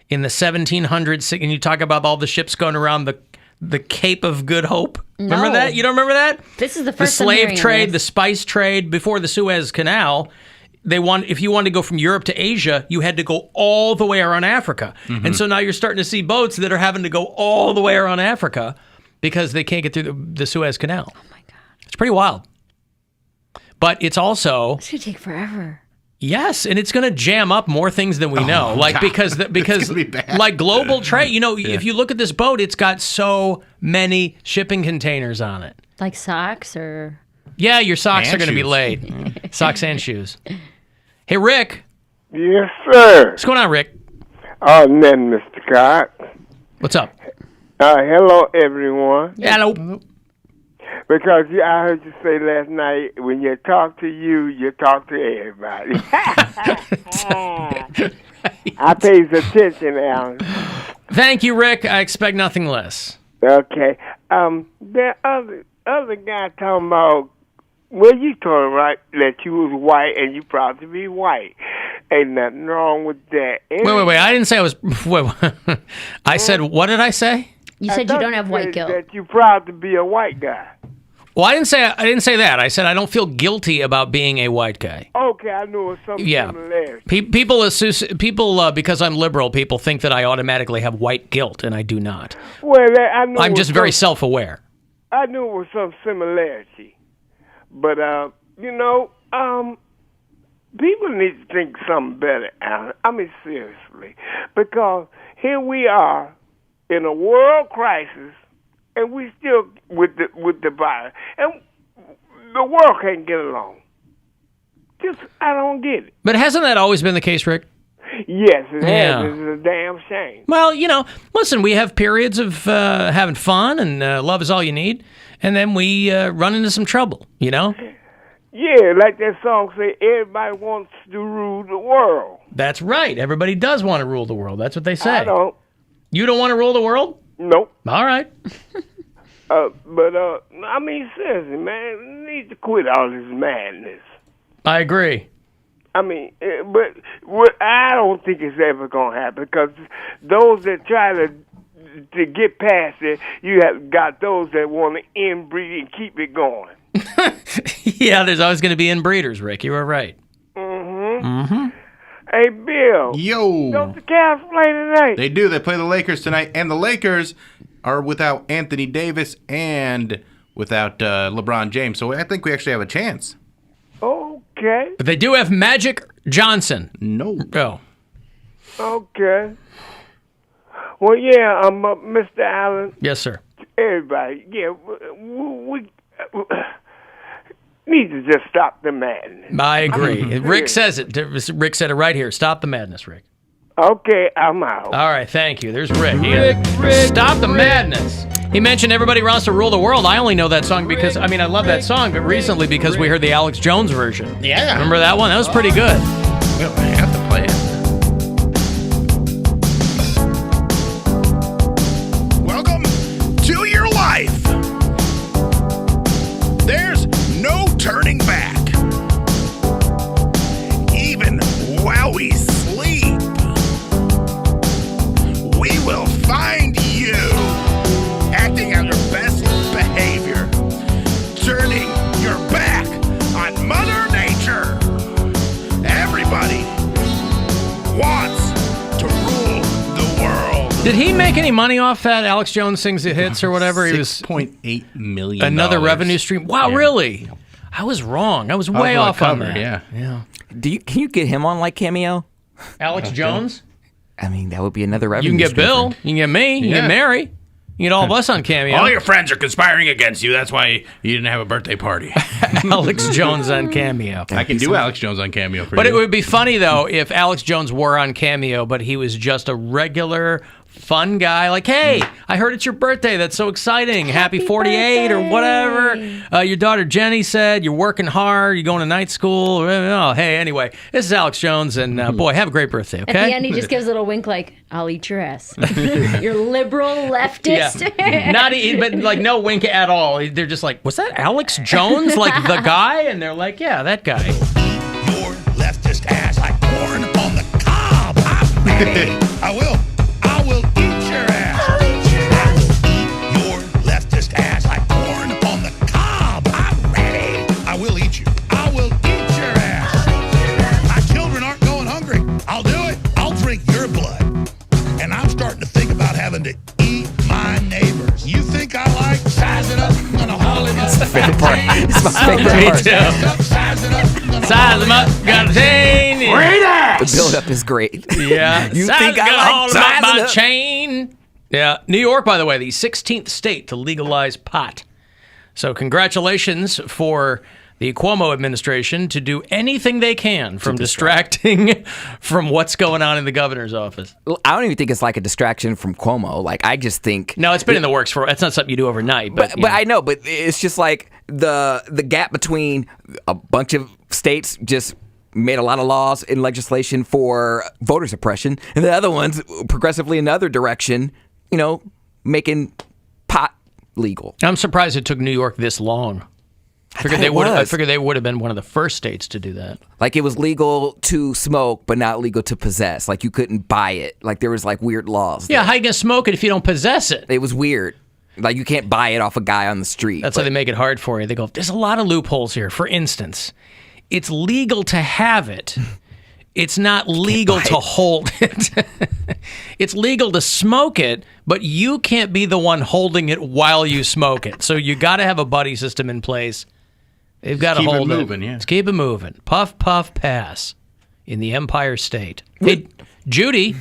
in the 1700s, and you talk about all the ships going around the Cape of Good Hope? Remember No. that? You don't remember that? This is the The first I'm slave hearing of trade, this. the spice trade before the Suez Canal. If you wanted to go from Europe to Asia, you had to go all the way around Africa. Mm-hmm. And so now you're starting to see boats that are having to go all the way around Africa because they can't get through the Suez Canal. Oh my God. It's pretty wild. But it's also... It's going to take forever. Yes, and it's going to jam up more things than we know. Like, God. because gonna be bad. like global trade, if you look at this boat, it's got so many shipping containers on it. Like socks or... Yeah, your socks And are going to be shoes. late. Socks and shoes. Hey, Rick. Yes, sir. What's going on, Rick? Oh, nothing, Mr. Cox. What's up? Hello, everyone. Hello. Because I heard you say last night, when you talk to you talk to everybody. I pays attention, Alan. Thank you, Rick. I expect nothing less. Okay. The other guy talking about, well, you told him, right, that you was white and you proud to be white. Ain't nothing wrong with that. Wait. I didn't say I was... Wait. I said, what did I say? You said you don't have white guilt. That you proud to be a white guy. Well, I didn't say that. I said I don't feel guilty about being a white guy. Okay, I know it's some similarity. People, because I'm liberal, people think that I automatically have white guilt, and I do not. Well, I know I'm just very self-aware. I knew it was some similarity, but people need to think something better, Alan. I mean, seriously, because here we are in a world crisis, and we still with the virus, and the world can't get along. I don't get it. But hasn't that always been the case, Rick? Yes, it Yeah. has. It's a damn shame. Well, listen, we have periods of having fun and love is all you need, and then we run into some trouble, Yeah, like that song say, everybody wants to rule the world. That's right. Everybody does want to rule the world. That's what they say. I don't. You don't want to rule the world? Nope. All right. I mean, seriously, man, we need to quit all this madness. I agree. I mean, but I don't think it's ever going to happen, because those that try to get past it, you have got those that want to inbreed and keep it going. Yeah, there's always going to be inbreeders, Rick. You were right. Hey, Bill. Yo. Don't the Cavs play tonight? They do. They play the Lakers tonight, and the Lakers are without Anthony Davis and without LeBron James. So I think we actually have a chance. Okay. But they do have Magic Johnson. No. Oh. Okay. Well, yeah, Mr. Allen. Yes, sir. Everybody, yeah, we need to just stop the madness. I agree. Rick says it. Rick said it right here. Stop the madness, Rick. Okay, I'm out. All right, thank you. There's Rick. Stop the madness. He mentioned Everybody Wants to Rule the World. I only know that song because, I love that song, but recently because we heard the Alex Jones version. Yeah. Remember that one? That was pretty good. We don't have to play it. Welcome to your life. There's no turning back. Even while we sleep, we will find you acting on your best behavior, turning your back on Mother Nature. Everybody wants to rule the world. Did he make any money off that? Alex Jones Sings the Hits or whatever? He was $6.8 million. another revenue stream. Wow, Yeah. Really? I was wrong. I was way off on that. Yeah. Can you get him on like Cameo? Alex Jones? I mean, that would be another revenue. You can get stream Bill. for him. You can get me. You can get Mary. You can get all of us on Cameo. All your friends are conspiring against you. That's why you didn't have a birthday party. Alex Jones on Cameo. I can do Alex Jones on Cameo for But you. it would be funny, though, if Alex Jones were on Cameo, but he was just a regular, fun guy. Like, hey, I heard it's your birthday. That's so exciting. Happy 48 or whatever. Your daughter Jenny said you're working hard. You're going to night school. Oh, hey, anyway, this is Alex Jones. And, boy, have a great birthday, okay? At the end, he just gives a little wink like, I'll eat your ass. You're liberal, leftist. Yeah. But like no wink at all. They're just like, was that Alex Jones? Like the guy? And they're like, yeah, that guy. Your leftist ass like corn on the cob. I'm ready. I will eat your ass. Your leftist ass like corn on the cob. I'm ready. I will eat you. I will eat your ass. My children aren't going hungry. I'll do it. I'll drink your blood. And I'm starting to think about having to eat my neighbors. You think I like sizing up on a Hollywood? It's my favorite part. It's my favorite part. Size them up, got a chain. Great ass. The build-up is great. Yeah. You Size think got I all like about sizing my up? chain? Yeah. New York, by the way, the 16th state to legalize pot. So congratulations for the Cuomo administration to do anything they can from distracting from what's going on in the governor's office. Well, I don't even think it's like a distraction from Cuomo. Like, I just think... No, it's been in the works for... It's not something you do overnight. But I know, but it's just like the gap between a bunch of states just made a lot of laws and legislation for voter suppression, and the other ones progressively in the other direction, making pot legal. I'm surprised it took New York this long. I figured they would have been one of the first states to do that. Like, it was legal to smoke, but not legal to possess. Like, you couldn't buy it. Like, there was like weird laws. Yeah, how you gonna smoke it if you don't possess it? It was weird. Like, you can't buy it off a guy on the street. That's how they make it hard for you. They go, there's a lot of loopholes here. For instance, it's legal to have it. It's not legal to hold it. It's legal to smoke it, but you can't be the one holding it while you smoke it. So you got to have a buddy system in place. They've got to hold it. Moving, yeah. Let's keep it moving. Puff, puff, pass in the Empire State. Hey, Judy.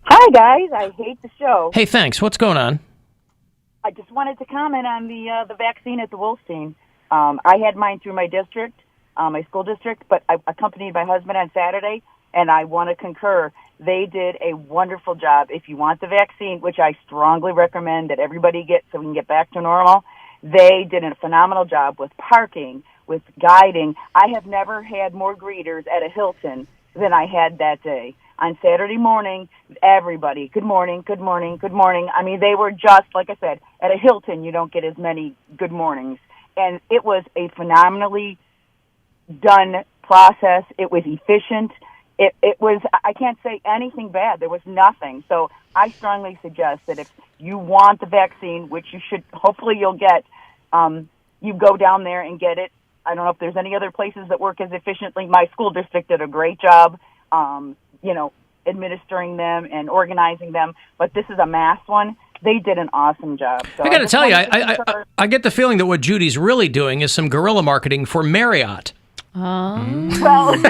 Hi, guys. I hate the show. Hey, thanks. What's going on? I just wanted to comment on the vaccine at the Wolstein. I had mine through my district, my school district, but I accompanied my husband on Saturday, and I want to concur. They did a wonderful job. If you want the vaccine, which I strongly recommend that everybody get so we can get back to normal, they did a phenomenal job with parking, with guiding. I have never had more greeters at a Hilton than I had that day. On Saturday morning, everybody, good morning, good morning, good morning. I mean, they were just, like I said, at a Hilton, you don't get as many good mornings. And it was a phenomenally done process. It was efficient. It was, I can't say anything bad. There was nothing. So I strongly suggest that if you want the vaccine, which you should, hopefully you'll get, you go down there and get it. I don't know if there's any other places that work as efficiently. My school district did a great job, administering them and organizing them. But this is a mass one. They did an awesome job. So I got to tell you, I get the feeling that what Judy's really doing is some guerrilla marketing for Marriott. Well,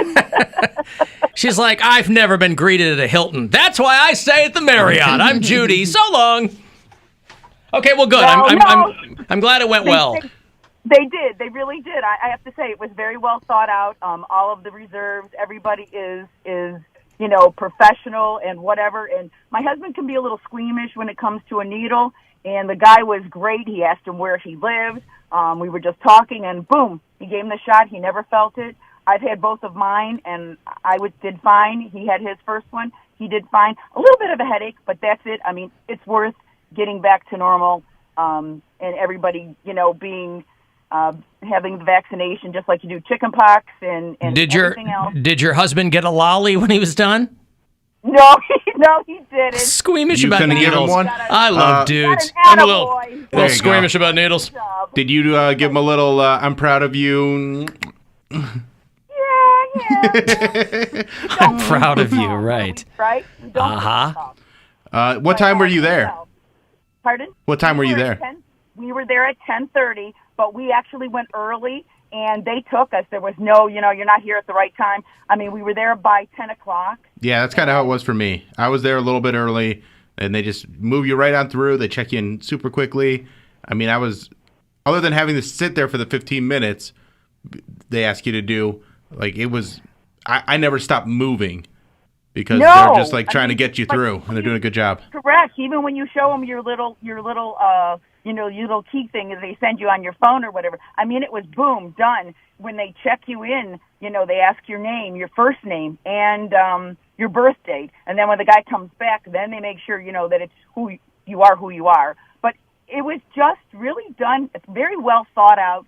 she's like, I've never been greeted at a Hilton. That's why I stay at the Marriott. I'm Judy. So long. Okay, well, good. I'm glad it went well. They did. They really did. I have to say, it was very well thought out. All of the reserves, everybody is professional and whatever. And my husband can be a little squeamish when it comes to a needle. And the guy was great. He asked him where he lived. We were just talking, and boom, he gave him the shot. He never felt it. I've had both of mine, and did fine. He had his first one. He did fine. A little bit of a headache, but that's it. I mean, it's worth getting back to normal, and everybody, being having the vaccination just like you do chicken pox and everything else. Did your husband get a lolly when he was done? No, he didn't. Squeamish You about couldn't give him needles. one? I love dudes. I'm a little squeamish about needles. Did you give him a little, I'm proud of you? I'm proud of you, right. Right? What time were you there? Pardon? What time were you there? We were there at 10:30, but we actually went early, and they took us. There was no, you're not here at the right time. I mean, we were there by 10 o'clock. Yeah, that's kind of how it was for me. I was there a little bit early, and they just move you right on through. They check you in super quickly. I mean, other than having to sit there for the 15 minutes they ask you to do, like, it was, I never stopped moving because they're just like trying to get you through, and they're doing a good job. Correct. Even when you show them your little key thing that they send you on your phone or whatever. I mean, it was boom, done. When they check you in, they ask your name, your first name, and your birth date. And then when the guy comes back, then they make sure, that it's who you are. But it was just really done. It's very well thought out,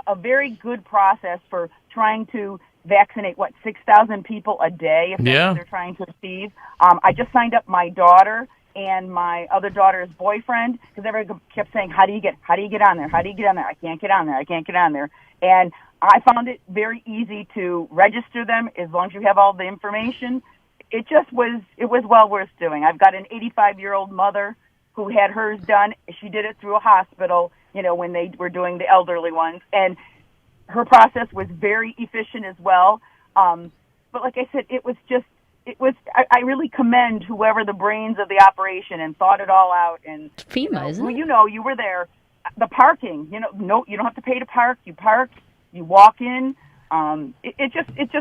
a very good process for trying to vaccinate, 6,000 people a day if that's what they're trying to achieve. I just signed up my daughter and my other daughter's boyfriend, because everyone kept saying, how do you get on there? How do you get on there? I can't get on there. And I found it very easy to register them as long as you have all the information. It was well worth doing. I've got an 85-year-old mother who had hers done. She did it through a hospital, when they were doing the elderly ones. And her process was very efficient as well. But like I said, I really commend whoever the brains of the operation and thought it all out. And FEMA, isn't it? You were there. The parking, no, you don't have to pay to park. You park, you walk in. It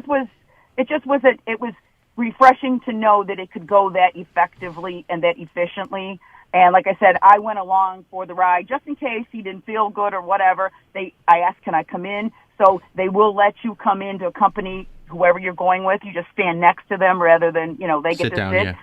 was refreshing to know that it could go that effectively and that efficiently. And like I said, I went along for the ride just in case he didn't feel good or whatever. I asked, can I come in? So they will let you come in to accompany whoever you're going with. You just stand next to them rather than, they get to down, sit. yeah.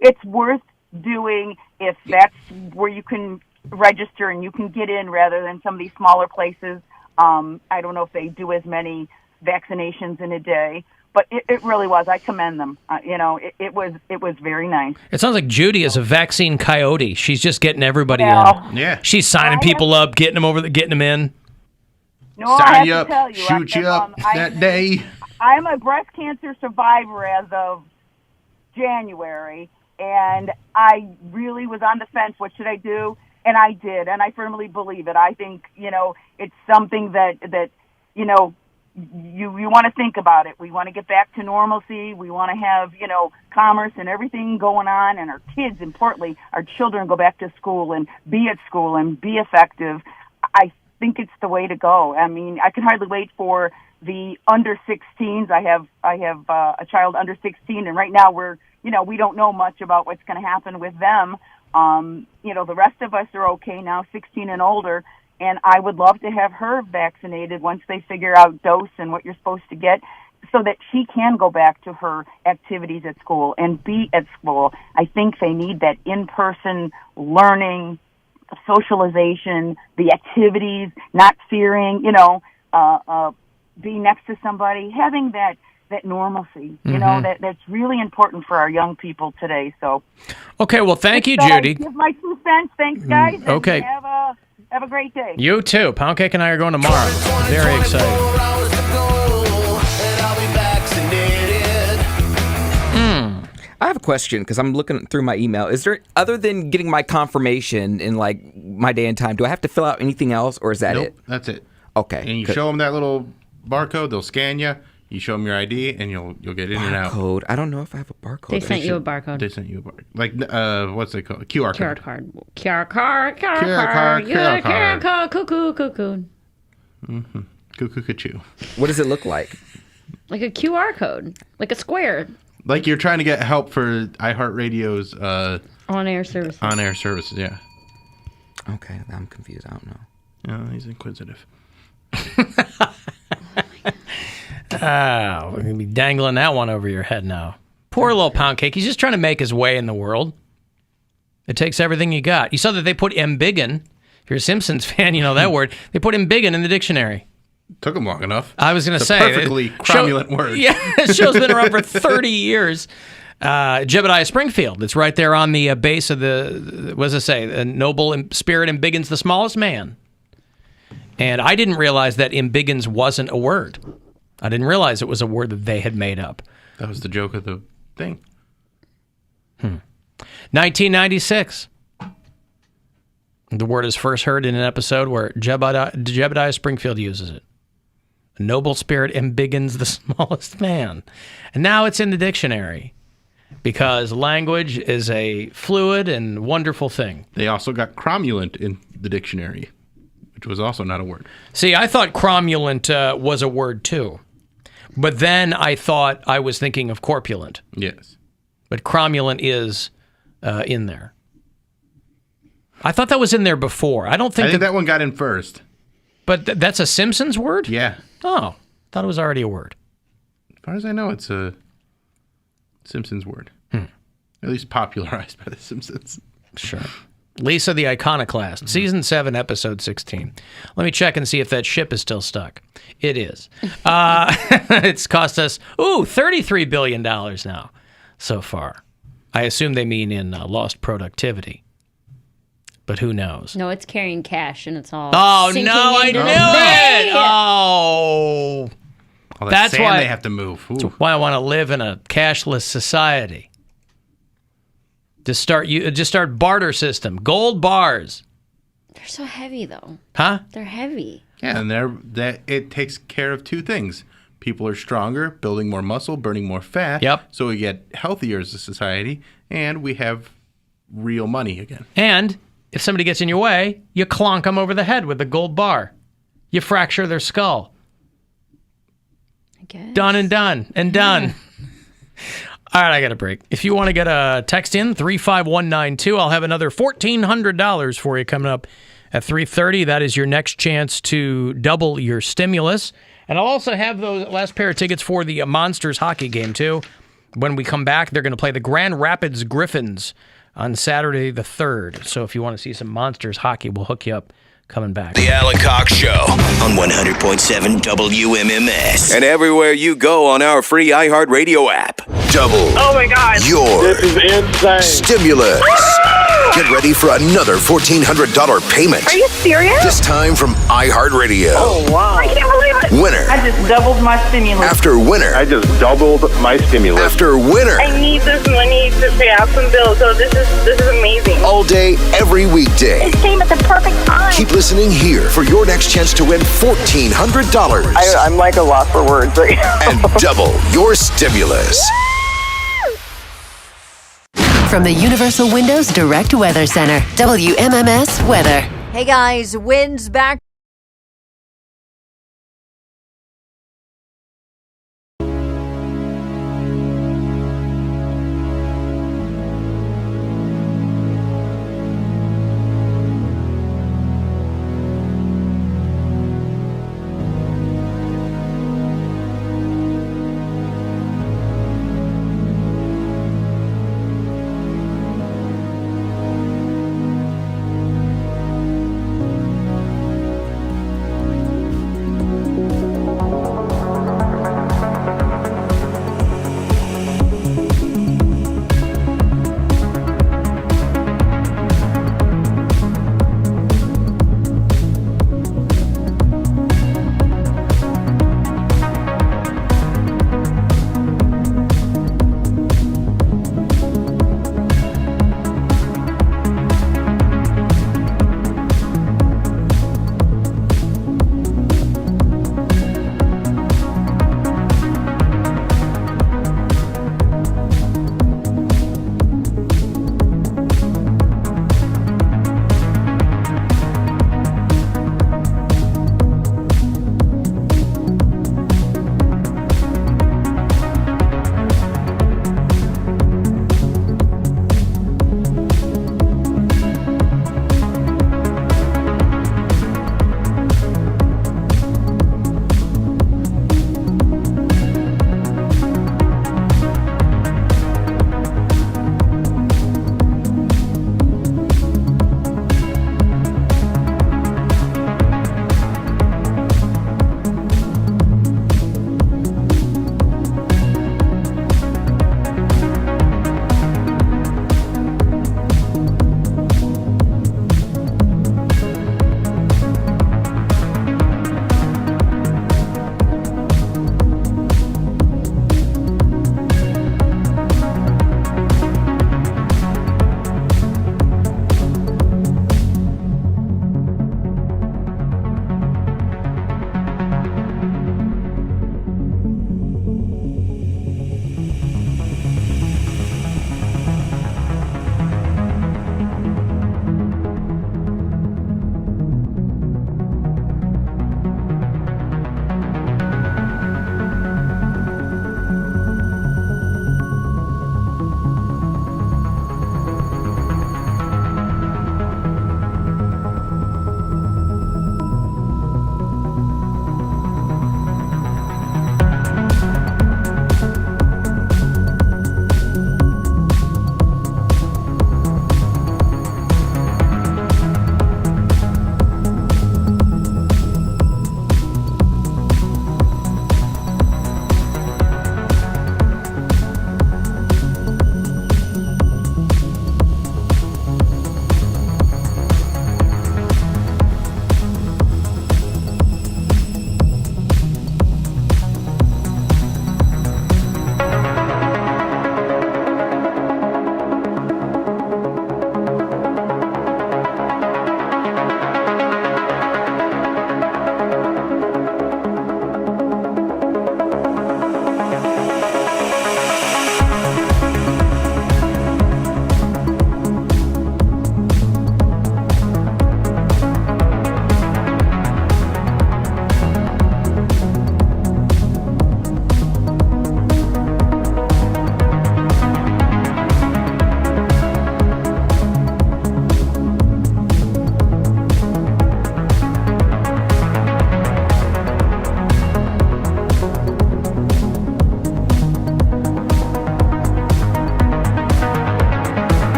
It's worth doing if that's where you can register and you can get in rather than some of these smaller places. I don't know if they do as many vaccinations in a day, but it really was. I commend them. It was very nice. It sounds like Judy is a vaccine coyote. She's just getting everybody in. Yeah. She's signing people up, getting them in. No, Sign you I have up, to tell you, shoot you up that day. I'm a breast cancer survivor as of January, and I really was on the fence. What should I do? And I did, and I firmly believe it. I think, it's something that you want to think about it. We want to get back to normalcy. We want to have, commerce and everything going on, and our kids, importantly, our children go back to school and be at school and be effective. I think it's the way to go. I mean, I can hardly wait for the under 16s. I have a child under 16, and right now we don't know much about what's going to happen with them. The rest of us are okay now, 16 and older. And I would love to have her vaccinated once they figure out dose and what you're supposed to get so that she can go back to her activities at school and be at school. I think they need that in-person learning, socialization, the activities, not fearing, being next to somebody, having that normalcy, that's really important for our young people today. So, okay, well, thank you, Judy. Give my 2 cents. Thanks, guys. Okay. And have a Have a great day. You too. Poundcake and I are going tomorrow. Very excited. I have a question because I'm looking through my email. Is there, other than getting my confirmation in like my day and time, do I have to fill out anything else, or is that Nope, it? that's it. Okay. And you show them that little barcode, they'll scan you. You show them your ID, and you'll get in and out. Barcode. I don't know if I have a barcode. They sent you a barcode. They sent you a barcode. Like, what's it called? QR code. QR code. Cuckoo. Mm-hmm. Cuckoo. What does it look like? Like a QR code. Like a square. Like you're trying to get help for iHeartRadio's On-air services. On-air services, yeah. Okay, I'm confused. I don't know. Yeah, he's inquisitive. We're going to be dangling that one over your head now. Poor little Poundcake. He's just trying to make his way in the world. It takes everything you got. You saw that they put embiggen. If you're a Simpsons fan, you know that word. They put embiggen in the dictionary. Took him long enough. I was going to say. It's a perfectly cromulent word. Yeah, the show's been around for 30 years. Jebediah Springfield. It's right there on the base of the, what does it say? A noble spirit embiggens the smallest man. And I didn't realize that embiggens wasn't a word. I didn't realize it was a word that they had made up. That was the joke of the thing. 1996. The word is first heard in an episode where Jebediah Springfield uses it. A noble spirit embiggens the smallest man. And now it's in the dictionary because language is a fluid and wonderful thing. They also got cromulent in the dictionary, which was also not a word. See, I thought cromulent was a word too. But then I thought I was thinking of corpulent. Yes. But cromulent is in there. I thought that was in there before. I think that one got in first. But that's a Simpsons word? Yeah. Oh, thought it was already a word. As far as I know, it's a Simpsons word. At least popularized by the Simpsons. Sure. Lisa the Iconoclast, Season 7, Episode 16. Let me check and see if that ship is still stuck. It is. It's cost us, $33 billion now so far. I assume they mean in lost productivity. But who knows? No, it's carrying cash and it's all. Oh, sinking no, I into knew the it! bay. All that sand why they have to move. Ooh. That's why I want to live in a cashless society. Just start barter system. Gold bars. They're so heavy, though. Huh? They're heavy. Yeah, and it takes care of two things. People are stronger, building more muscle, burning more fat. Yep. So we get healthier as a society, and we have real money again. And if somebody gets in your way, you clonk them over the head with the gold bar. You fracture their skull. I guess. Done and done and done. All right, I got a break. If you want to get a text in, 35192, I'll have another $1,400 for you coming up at 3:30. That is your next chance to double your stimulus. And I'll also have those last pair of tickets for the Monsters hockey game, too. When we come back, they're going to play the Grand Rapids Griffins on Saturday the 3rd. So if you want to see some Monsters hockey, we'll hook you up coming back. The Alan Cox Show on 100.7 WMMS. And everywhere you go on our free iHeartRadio app. Double Oh my God. your This is insane. stimulus. Get ready for another $1,400 payment. Are you serious? This time from iHeartRadio. Oh, wow. I can't believe it. Winner. I just doubled my stimulus. After winner. I just doubled my stimulus. After winner. I need this money to pay off some bills, so this is amazing. All day, every weekday. It came at the perfect time. Keep listening here for your next chance to win $1,400. I'm like a loss for words right now. And double your stimulus. From the Universal Windows Direct Weather Center, WMMS Weather. Hey guys, winds back.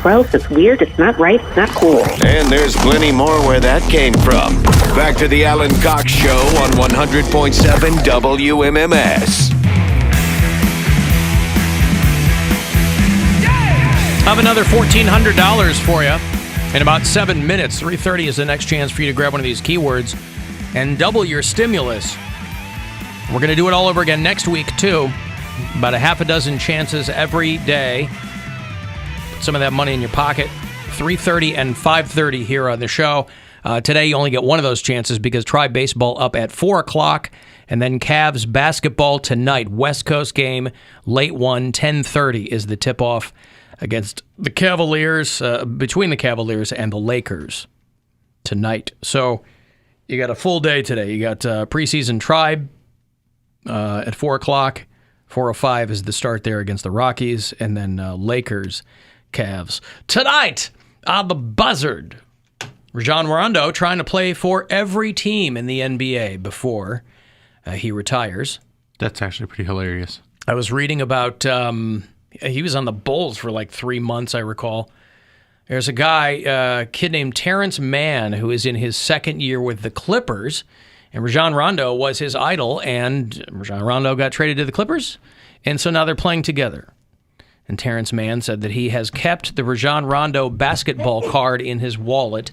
gross, it's weird, it's not right, it's not cool. And there's plenty more where that came from. Back to the Alan Cox Show on 100.7 WMMS. I have another $1,400 for you in about 7 minutes. 3:30 is the next chance for you to grab one of these keywords and double your stimulus. We're going to do it all over again next week, too. About a half a dozen chances every day. Put some of that money in your pocket. 3:30 and 5:30 here on the show. Today, you only get one of those chances because Tri Baseball up at 4 o'clock. And then Cavs basketball tonight. West Coast game, late one, 10:30 is the tip-off against the Cavaliers, between the Cavaliers and the Lakers tonight. So you got a full day today. You got preseason Tribe at 4 o'clock. 4:05 is the start there against the Rockies, and then Lakers, Cavs. Tonight on The Buzzard, Rajon Rondo trying to play for every team in the NBA before he retires. That's actually pretty hilarious. I was reading about, he was on the Bulls for like 3 months, I recall. There's a guy, a kid named Terrence Mann, who is in his second year with the Clippers. And Rajon Rondo was his idol, and Rajon Rondo got traded to the Clippers, and so now they're playing together. And Terrence Mann said that he has kept the Rajon Rondo basketball card in his wallet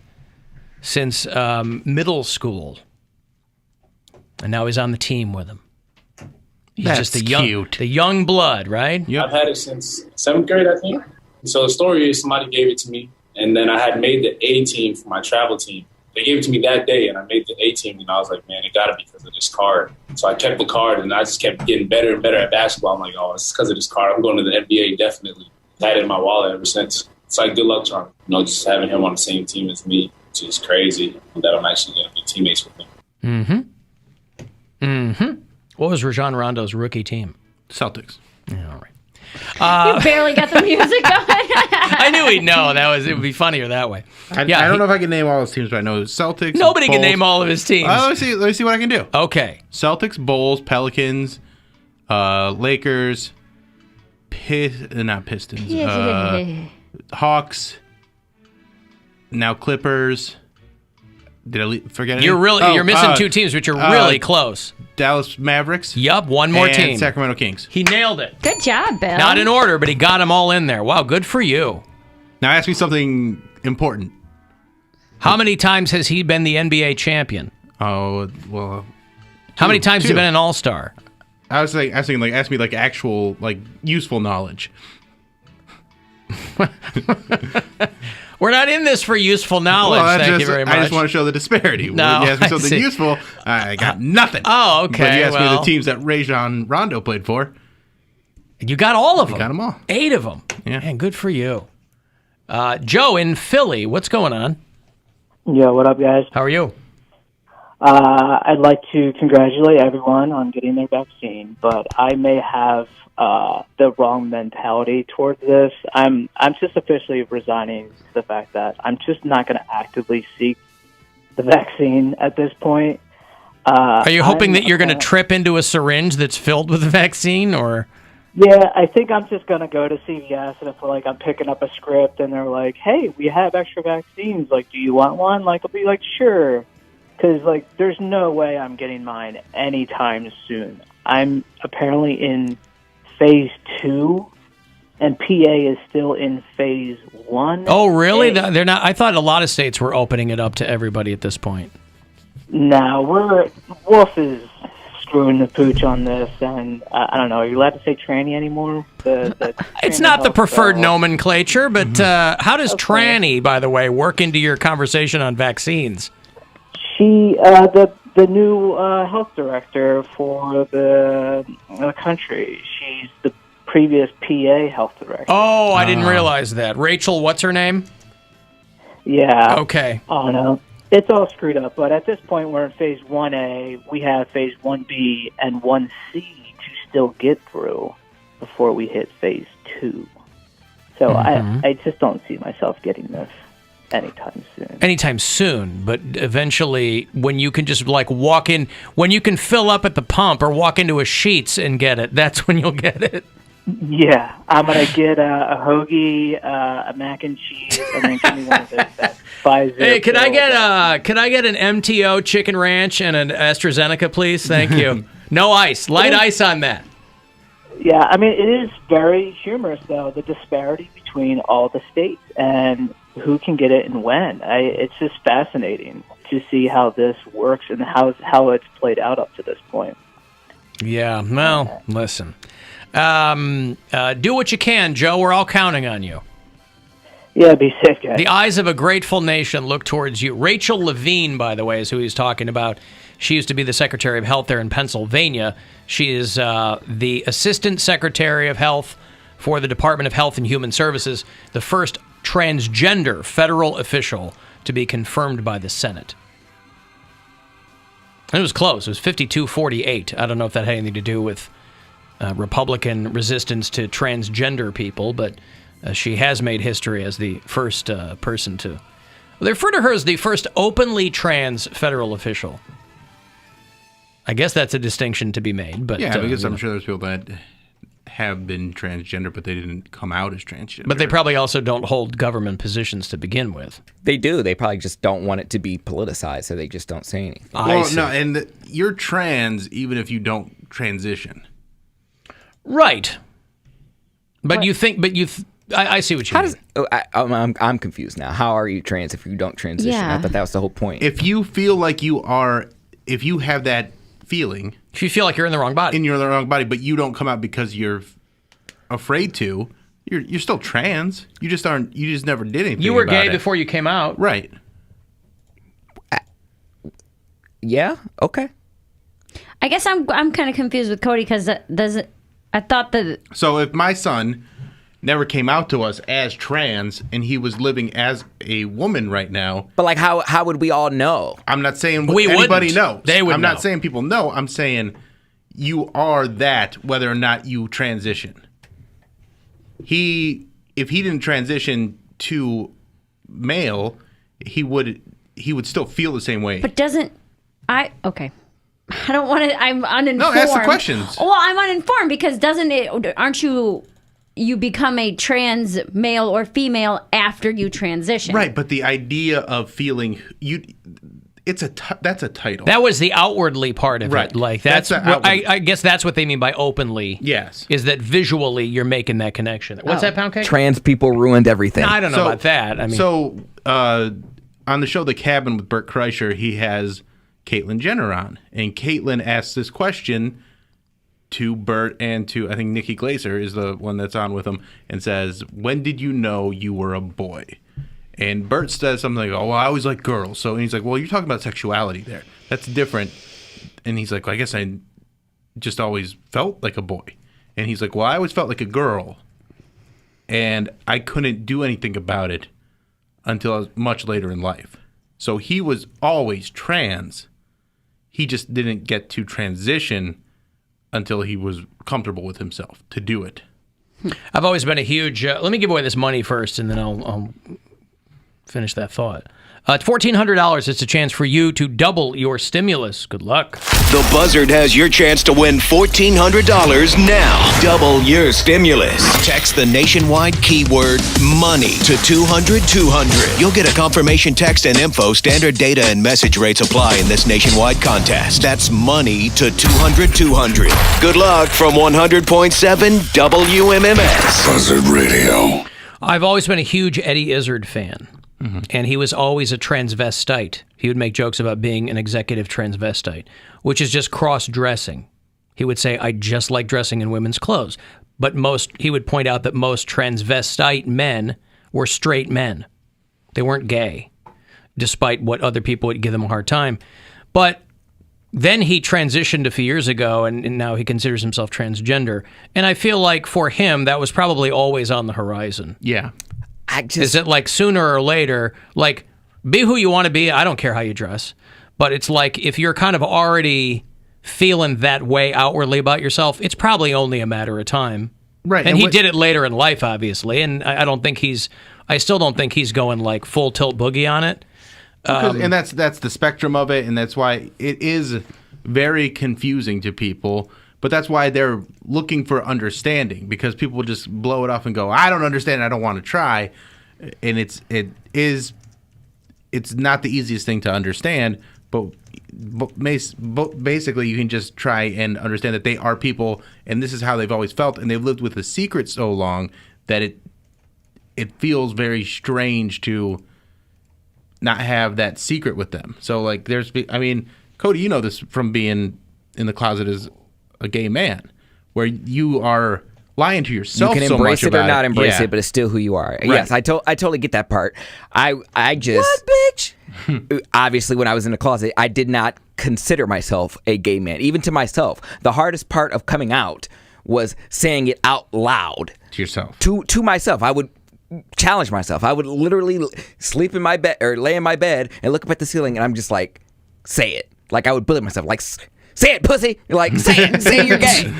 since middle school, and now he's on the team with him. He's That's just cute. The young blood, right? I've had it since 7th grade, I think. So the story is somebody gave it to me, and then I had made the A team for my travel team. They gave it to me that day, and I made the A team, and I was like, man, it got to be because of this card. So I kept the card, and I just kept getting better and better at basketball. I'm like, oh, it's because of this card. I'm going to the NBA, definitely. Had it in my wallet ever since. It's like good luck charm. You know, just having him on the same team as me, which is crazy, that I'm actually going to be teammates with him. What was Rajon Rondo's rookie team? Celtics. Yeah, all right. You barely got the music going. I knew he'd know. It would be funnier that way. I don't know if I can name all his teams, but I know Celtics. Nobody Bulls. can name all of his teams. Let me see what I can do. Okay. Celtics, Bulls, Pelicans, Lakers, not Pistons. Hawks. Now Clippers. Did I forget any? You're missing two teams, which are really close. Dallas Mavericks. Yup, one more and team. Sacramento Kings. He nailed it. Good job, Bill. Not in order, but he got them all in there. Wow, good for you. Now ask me something important. How many times has he been the NBA champion? Oh, well. How many times has he been an All-Star? I was thinking, ask me actual useful knowledge. We're not in this for useful knowledge. Thank you very much. I just want to show the disparity. No, when you ask me something useful, I got nothing. Oh, okay. But you asked me the teams that Rajon Rondo played for. You got all of them. Got them all. 8 of them. Yeah. Man, good for you. Joe in Philly, what's going on? Yeah, what up, guys? How are you? I'd like to congratulate everyone on getting their vaccine, but I may have the wrong mentality towards this. I'm just officially resigning to the fact that I'm just not going to actively seek the vaccine at this point. Are you hoping that you're going to trip into a syringe that's filled with the vaccine, or? Yeah, I think I'm just going to go to CVS, and if I'm picking up a script and they're like, hey, we have extra vaccines, do you want one? I'll be like, sure. Because, there's no way I'm getting mine anytime soon. I'm apparently in phase 2, and PA is still in phase 1. Oh, really? They're not. I thought a lot of states were opening it up to everybody at this point. No, Wolf is screwing the pooch on this, and I don't know. Are you allowed to say tranny anymore? It's not the preferred nomenclature, but how does tranny, by the way, work into your conversation on vaccines? She, the new health director for the country. She's the previous PA health director. Oh, I didn't realize that. Rachel, what's her name? Yeah. Okay. Oh, no. It's all screwed up, but at this point, we're in phase 1A. We have phase 1B and 1C to still get through before we hit phase 2. So I just don't see myself getting this anytime soon, but eventually when you can just walk in, when you can fill up at the pump or walk into a Sheetz and get it, that's when you'll get it. Yeah, I'm gonna get a hoagie, a mac and cheese, and then give me one of those that Pfizer. Hey, can I get an MTO chicken ranch and an AstraZeneca, please? Thank you. No ice, light ice on that. Yeah, I mean, it is very humorous, though, the disparity between all the states and who can get it and when. It's just fascinating to see how this works and how it's played out up to this point. Yeah, well, listen. Do what you can, Joe. We're all counting on you. Yeah, be safe, guys. The eyes of a grateful nation look towards you. Rachel Levine, by the way, is who he's talking about. She used to be the Secretary of Health there in Pennsylvania. She is the Assistant Secretary of Health for the Department of Health and Human Services, the first transgender federal official to be confirmed by the Senate. And it was close. It was 52-48. I don't know if that had anything to do with Republican resistance to transgender people, but she has made history as the first person to... They refer to her as the first openly trans federal official. I guess that's a distinction to be made, but... Yeah, because I'm sure there's people that have been transgender, but they didn't come out as transgender. But they probably also don't hold government positions to begin with. They do. They probably just don't want it to be politicized, so they just don't say anything. Well, no, and you're trans even if you don't transition. Right. But you think... I see what you mean. I'm confused now. How are you trans if you don't transition? Yeah. I thought that was the whole point. If you feel like you are... If you have that feeling... If you feel like you're in the wrong body. And you're in the wrong body, but you don't come out because you're afraid to, you're still trans. You just aren't... You just never did anything. You were about gay it. before you came out. Right. Yeah. Okay. I guess I'm kind of confused with Cody because I thought that... So if my son never came out to us as trans and he was living as a woman right now... But like how would we all know? I'm not saying We anybody wouldn't. knows. They would I'm know. not saying people know. I'm saying you are that whether or not you transition. If he didn't transition to male, he would still feel the same way. But doesn't... Okay. I don't want to... I'm uninformed. No, ask the questions. Well, I'm uninformed because doesn't it... Aren't you... You become a trans male or female after you transition. Right, but the idea of feeling... that's a title. That was the outwardly part of Right. it. Like that's I guess that's what they mean by openly. Yes. Is that visually you're making that connection. What's that, Poundcake? Trans people ruined everything. I don't know about that. I mean, On the show The Cabin with Bert Kreischer, he has Caitlyn Jenner on. And Caitlyn asks this question to Bert and to, I think, Nikki Glaser is the one that's on with him, and says, when did you know you were a boy? And Bert says something like, oh, well, I always like girls. And he's like, well, you're talking about sexuality there. That's different. And he's like, well, I guess I just always felt like a boy. And he's like, well, I always felt like a girl. And I couldn't do anything about it until I was much later in life. So he was always trans. He just didn't get to transition until he was comfortable with himself to do it. I've always been a huge... let me give away this money first, and then I'll finish that thought. It's $1,400. It's a chance for you to double your stimulus. Good luck. The Buzzard has your chance to win $1,400 now. Double your stimulus. Text the nationwide keyword money to 200-200. You'll get a confirmation text and info. Standard data and message rates apply in this nationwide contest. That's money to 200-200. Good luck from 100.7 WMMS. Buzzard Radio. I've always been a huge Eddie Izzard fan. Mm-hmm. And he was always a transvestite. He would make jokes about being an executive transvestite, which is just cross-dressing. He would say, I just like dressing in women's clothes. But he would point out that most transvestite men were straight men. They weren't gay, despite what other people would give them a hard time. But then he transitioned a few years ago, and now he considers himself transgender. And I feel like for him, that was probably always on the horizon. Yeah. Is it like sooner or later, like, be who you want to be, I don't care how you dress. But it's like, if you're kind of already feeling that way outwardly about yourself, it's probably only a matter of time. Right. And he did it later in life, obviously. And I still don't think he's going like full tilt boogie on it. And that's the spectrum of it, and that's why it is very confusing to people. but that's why they're looking for understanding, because people will just blow it off and go, I don't understand, I don't want to try. And it's not the easiest thing to understand, but basically you can just try and understand that they are people, and this is how they've always felt, and they've lived with a secret so long that it feels very strange to not have that secret with them. So like Cody, you know this from being in the closet as a gay man, where you are lying to yourself. You can so embrace much it or about not embrace Yeah. it, but it's still who you are. Right. Yes, I totally get that part. I just What, bitch? obviously when I was in the closet, I did not consider myself a gay man, even to myself. The hardest part of coming out was saying it out loud to yourself. To myself. I would challenge myself. I would literally sleep in my bed or lay in my bed and look up at the ceiling, and I'm just like, say it. Like I would bully myself, like, say it, pussy. You're like, say you're gay.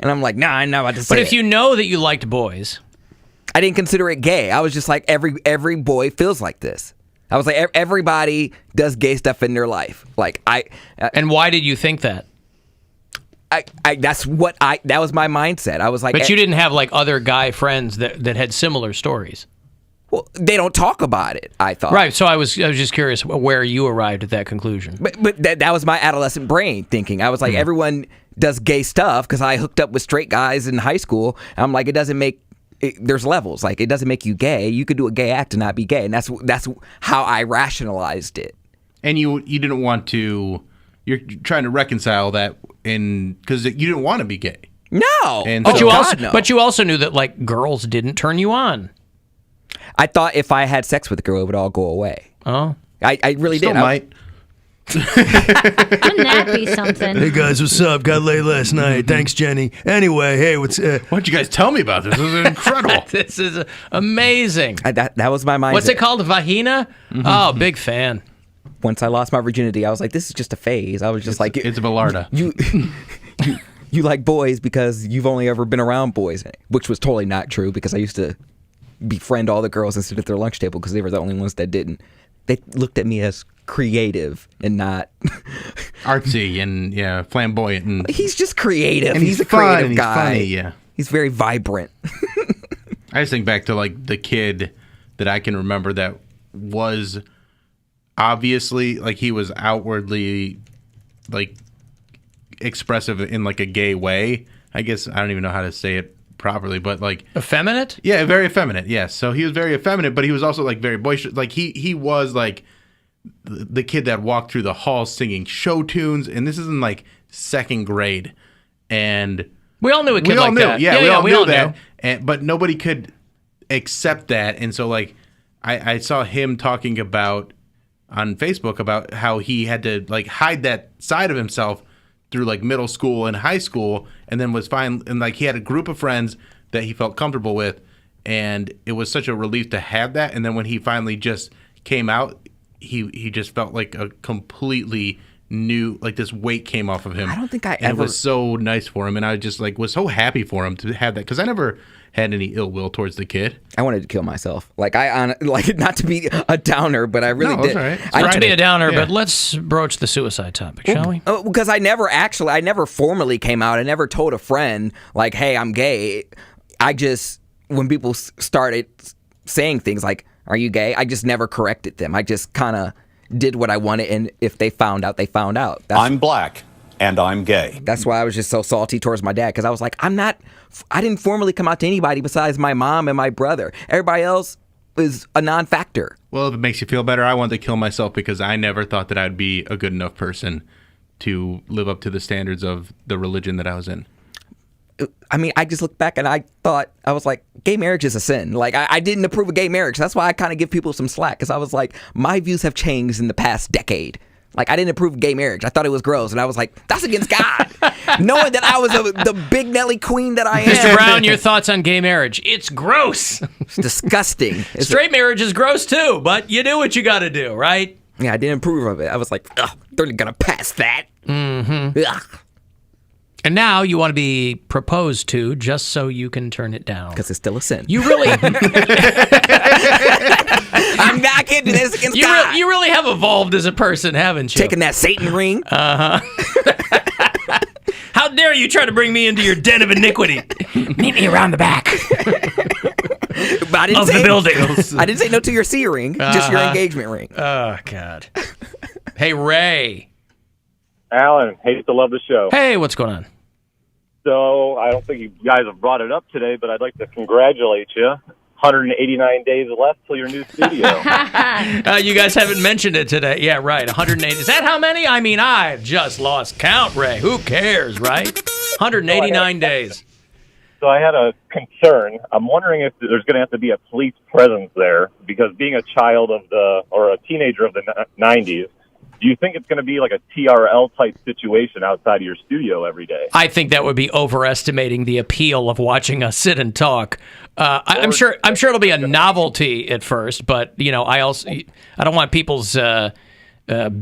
And I'm like, nah, I'm not about to say it. But if you know that you liked boys, I didn't consider it gay. I was just like, every boy feels like this. I was like, everybody does gay stuff in their life. Like and why did you think that? That was my mindset. I was like, but you didn't have like other guy friends that had similar stories. Well, they don't talk about it, I thought. Right. So I was just curious where you arrived at that conclusion. But that was my adolescent brain thinking. I was like, everyone does gay stuff because I hooked up with straight guys in high school. And I'm like, there's levels. Like, it doesn't make you gay. You could do a gay act and not be gay. And that's how I rationalized it. And you didn't want to, you're trying to reconcile that because you didn't want to be gay. No. And but so, you also knew that like girls didn't turn you on. I thought if I had sex with a girl, it would all go away. Oh. I really Still did. might. Wouldn't that be something? Hey guys, what's up? Got laid last night. Thanks, Jenny. Anyway, hey, what's why'd you guys tell me about this? This is incredible. This is amazing. That was my mindset. What's it called? Vagina? Oh, big fan. Once I lost my virginity, I was like, this is just a phase. I was just like, it's a Bellarda. You like boys because you've only ever been around boys, which was totally not true because I used to befriend all the girls and sit at their lunch table because they were the only ones that didn't. They looked at me as creative and not artsy and flamboyant. And he's just creative. And he's a fun, creative and he's guy. funny, yeah. He's very vibrant. I just think back to like the kid that I can remember that was obviously like he was outwardly like expressive in like a gay way. I guess I don't even know how to say it properly, but like effeminate. Yeah, very effeminate. Yes, so he was very effeminate, but he was also like very boisterous. Like he was like the kid that walked through the halls singing show tunes, and this is in like second grade, and we all knew a kid like that. Yeah, we all knew that, knew. but nobody could accept that, and so like I saw him talking about on Facebook about how he had to like hide that side of himself through like middle school and high school, and then was fine, and like he had a group of friends that he felt comfortable with, and it was such a relief to have that. And then when he finally just came out, he just felt like a completely new, like this weight came off of him. I don't think It was so nice for him, and I just like was so happy for him to have that, because I never had any ill will towards the kid. I wanted to kill myself. Like not to be a downer, but I really did. Right. Not to be a downer, but let's broach the suicide topic, shall we? Because I never formally came out. I never told a friend like, "Hey, I'm gay." I just, when people started saying things like, "Are you gay?" I just never corrected them. I just kind of did what I wanted, and if they found out, they found out. I'm black. And I'm gay. That's why I was just so salty towards my dad, because I was like, I didn't formally come out to anybody besides my mom and my brother. Everybody else is a non-factor. Well, if it makes you feel better, I wanted to kill myself because I never thought that I'd be a good enough person to live up to the standards of the religion that I was in. I mean, I just looked back and I was like, gay marriage is a sin. Like, I didn't approve of gay marriage. That's why I kind of give people some slack, because I was like, my views have changed in the past decade. Like, I didn't approve of gay marriage. I thought it was gross. And I was like, that's against God. Knowing that I was the big Nelly queen that I am. Mr. Brown, your thoughts on gay marriage? It's gross. It's disgusting. Straight marriage is gross too, but you do what you got to do, right? Yeah, I didn't approve of it. I was like, ugh, they're going to pass that. Mm-hmm. Ugh. And now you want to be proposed to just so you can turn it down. Because it's still a sin. You really... I can't do this against God. You really have evolved as a person, haven't you? Taking that Satan ring. Uh-huh. How dare you try to bring me into your den of iniquity? Meet me around the back But I didn't of say, the building. I didn't say no to your C ring, just your engagement ring. Oh, God. Hey, Ray. Alan, hate to love the show. Hey, what's going on? So I don't think you guys have brought it up today, but I'd like to congratulate you. 189 days left till your new studio. You guys haven't mentioned it today. Yeah, right. 180. Is that how many? I mean, I've just lost count, Ray. Who cares, right? 189 days. So I had a concern. I'm wondering if there's going to have to be a police presence there, because being a child of or a teenager of the 90s, do you think it's going to be like a TRL type situation outside of your studio every day? I think that would be overestimating the appeal of watching us sit and talk. I'm sure it'll be a novelty at first, but I don't want people's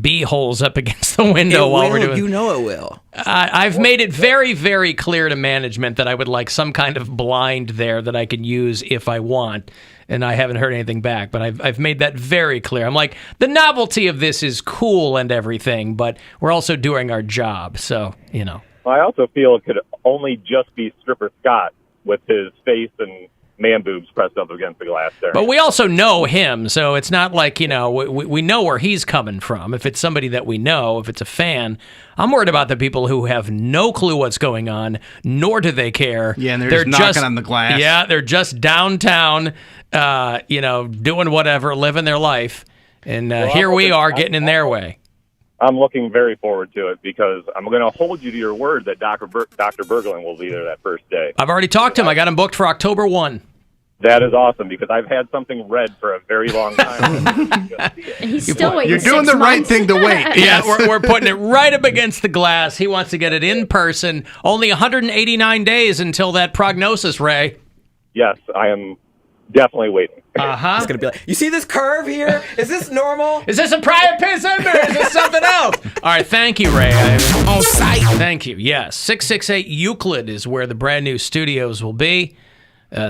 bee holes up against the window while we're doing. You know it will. I've made it very, very clear to management that I would like some kind of blind there that I can use if I want. And I haven't heard anything back, but I've made that very clear. I'm like, the novelty of this is cool and everything, but we're also doing our job, so, Well, I also feel it could only just be Stripper Scott with his face and man boobs pressed up against the glass there. But we also know him, so it's not like, we know where he's coming from. If it's somebody that we know, if it's a fan, I'm worried about the people who have no clue what's going on, nor do they care. Yeah, and they're just knocking on the glass. Yeah, they're just downtown, doing whatever, living their life. And here we are getting in their way. I'm looking very forward to it, because I'm going to hold you to your word that Dr. Berglund will be there that first day. I've already talked to him. I got him booked for October 1. That is awesome, because I've had something read for a very long time. And he's still waiting. You're doing the right thing to wait. Yeah, we're putting it right up against the glass. He wants to get it in person. Only 189 days until that prognosis, Ray. Yes, I am definitely waiting. Uh-huh. It's going to be like, you see this curve here? Is this normal? Is this a priapism or is this something else? All right, thank you, Ray. On site. Thank you. Yes, 668 Euclid is where the brand new studios will be.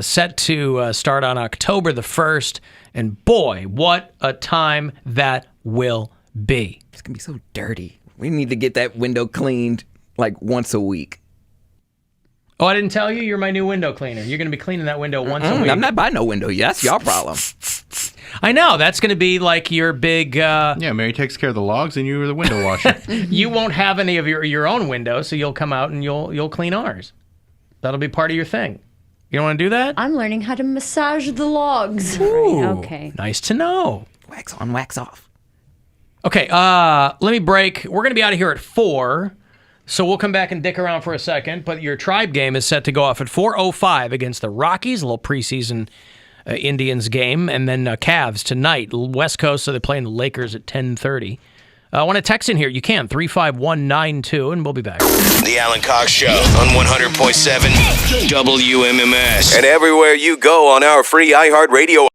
Set to start on October the 1st. And boy, what a time that will be. It's going to be so dirty. We need to get that window cleaned like once a week. Oh, I didn't tell you? You're my new window cleaner. You're going to be cleaning that window once a week. I'm not buying no window. Yeah, that's y'all problem. I know. That's going to be like your big... Yeah, Mary takes care of the logs and you're the window washer. You won't have any of your own windows, so you'll come out and you'll clean ours. That'll be part of your thing. You don't want to do that? I'm learning how to massage the logs. Ooh, okay. Nice to know. Wax on, wax off. Okay, let me break. We're going to be out of here at 4, so we'll come back and dick around for a second. But your Tribe game is set to go off at 4:05 against the Rockies, a little preseason Indians game, and then Cavs tonight, West Coast, so they're playing the Lakers at 10:30. I want to text in here. You can, 35192, and we'll be back. The Alan Cox Show on 100.7 WMMS. And everywhere you go on our free iHeartRadio.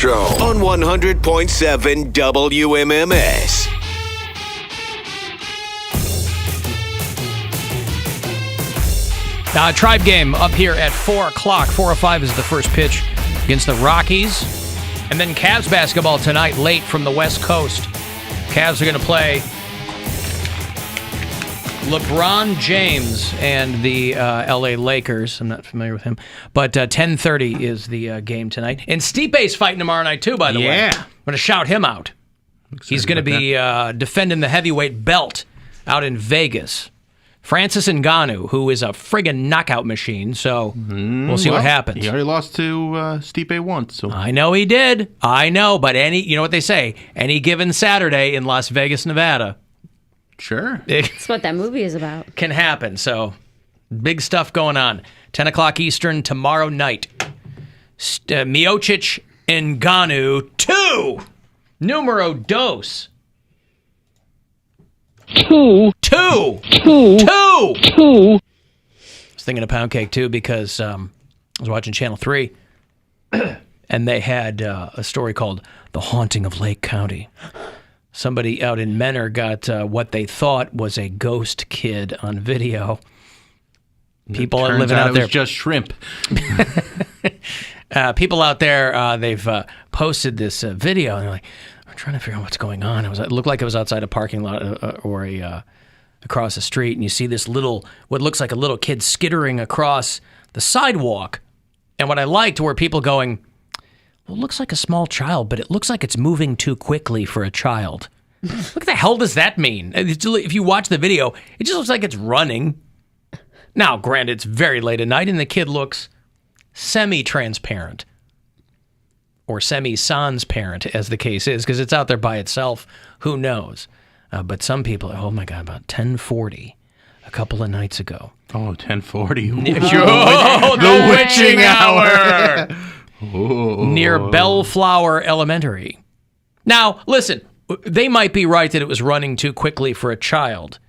Show on 100.7 WMMS. Tribe game up here at 4 o'clock. 4:05 is the first pitch against the Rockies. And then Cavs basketball tonight, late from the West Coast. Cavs are going to play LeBron James and the L.A. Lakers. I'm not familiar with him. But 10:30 is the game tonight. And Stipe's fighting tomorrow night, too, by the way. I'm going to shout him out. He's going to be defending the heavyweight belt out in Vegas. Francis Ngannou, who is a friggin' knockout machine, so we'll see what happens. He already lost to Stipe once. So I know he did. I know, but you know what they say, any given Saturday in Las Vegas, Nevada. Sure. That's what that movie is about. Can happen, so big stuff going on. 10 o'clock Eastern tomorrow night. Miocic Ngannou 2. Numero dos. Two. I was thinking of Poundcake, too, because I was watching Channel 3, and they had a story called The Haunting of Lake County. Somebody out in Menor got what they thought was a ghost kid on video. People are living out there. It was just shrimp. People out there, they've posted this video, and they're like, I'm trying to figure out what's going on. It looked like it was outside a parking lot or across the street, and you see this what looks like a little kid skittering across the sidewalk. And what I liked were people going, well, it looks like a small child, but it looks like it's moving too quickly for a child. What the hell does that mean? If you watch the video, it just looks like it's running. Now, granted, it's very late at night, and the kid looks semi-transparent. Or semi-sans parent, as the case is, because it's out there by itself. Who knows? But some people, oh my God, about 10:40 a couple of nights ago. Oh, 10:40. The witching hour! Near Bellflower Elementary. Now, listen, they might be right that it was running too quickly for a child.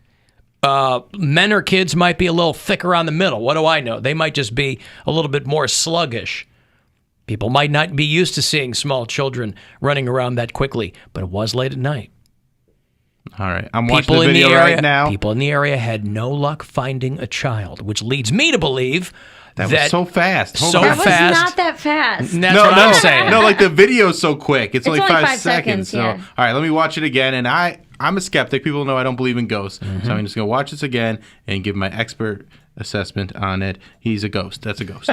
Men or kids might be a little thicker on the middle. What do I know? They might just be a little bit more sluggish. People might not be used to seeing small children running around that quickly, but it was late at night. All right, I'm watching the video right now. People in the area had no luck finding a child, which leads me to believe that was so fast. That was not that fast. That's what I'm saying. No, like the video's so quick. It's only 5 seconds. Yeah. So, all right, let me watch it again. And I'm a skeptic. People know I don't believe in ghosts. So I'm just going to watch this again and give my expert assessment on it. He's a ghost. That's a ghost.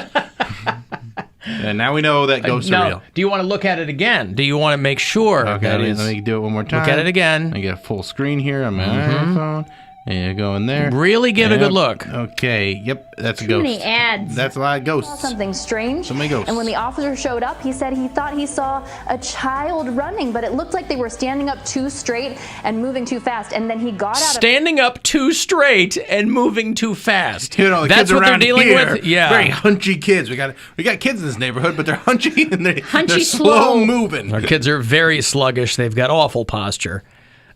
And now we know that ghosts are real. Do you want to look at it again? Do you want to make sure that is... Let me do it one more time. Look at it again. I get a full screen here on my iPhone. And you go in there. Really give it a good look. Okay. Yep. That's a ghost. Too many ads. That's a lot of ghosts. Something strange. So many ghosts. And when the officer showed up, he said he thought he saw a child running, but it looked like they were standing up too straight and moving too fast. And then he got out standing up too straight and moving too fast. You know, the that's kids what around they're dealing here, with. Yeah. Very hunchy kids. We got kids in this neighborhood, but they're hunchy and they're slow moving. Our kids are very sluggish. They've got awful posture.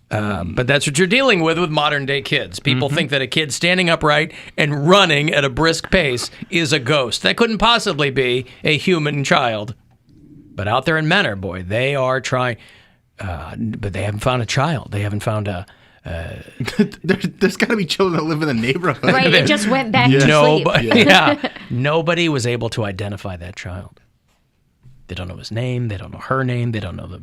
But that's what you're dealing with modern day kids. People think that a kid standing upright and running at a brisk pace is a ghost. That couldn't possibly be a human child. But out there in Menor, boy, they are trying. But they haven't found a child. They haven't found a. There's got to be children that live in the neighborhood. Right, it just went back to sleep. Nobody was able to identify that child. They don't know his name. They don't know her name. They don't know the.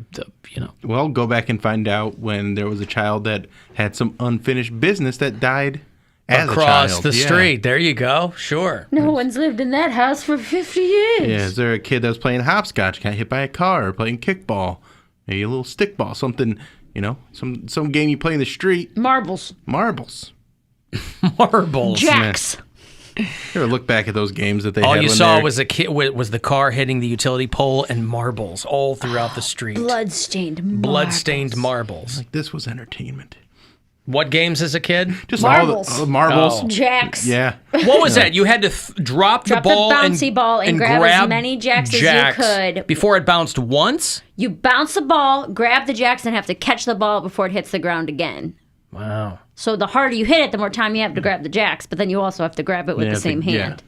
Well, go back and find out when there was a child that had some unfinished business that died as a child. Across the street. There you go. Sure. No one's lived in that house for 50 years. Yeah, is there a kid that was playing hopscotch, got hit by a car, or playing kickball, maybe a little stickball, something, some game you play in the street. Marbles. Jacks. You ever look back at those games that they all had? You saw was a kid was the car hitting the utility pole and marbles all throughout the street. Blood-stained marbles. Like this was entertainment. What games as a kid? Just marbles. All the marbles. Oh. Jacks. Yeah. What was that? You had to drop the ball the bouncy ball and grab as many jacks as you could. Before it bounced once? You bounce the ball, grab the jacks, and have to catch the ball before it hits the ground again. Wow. So the harder you hit it, the more time you have to grab the jacks, but then you also have to grab it with the same hand.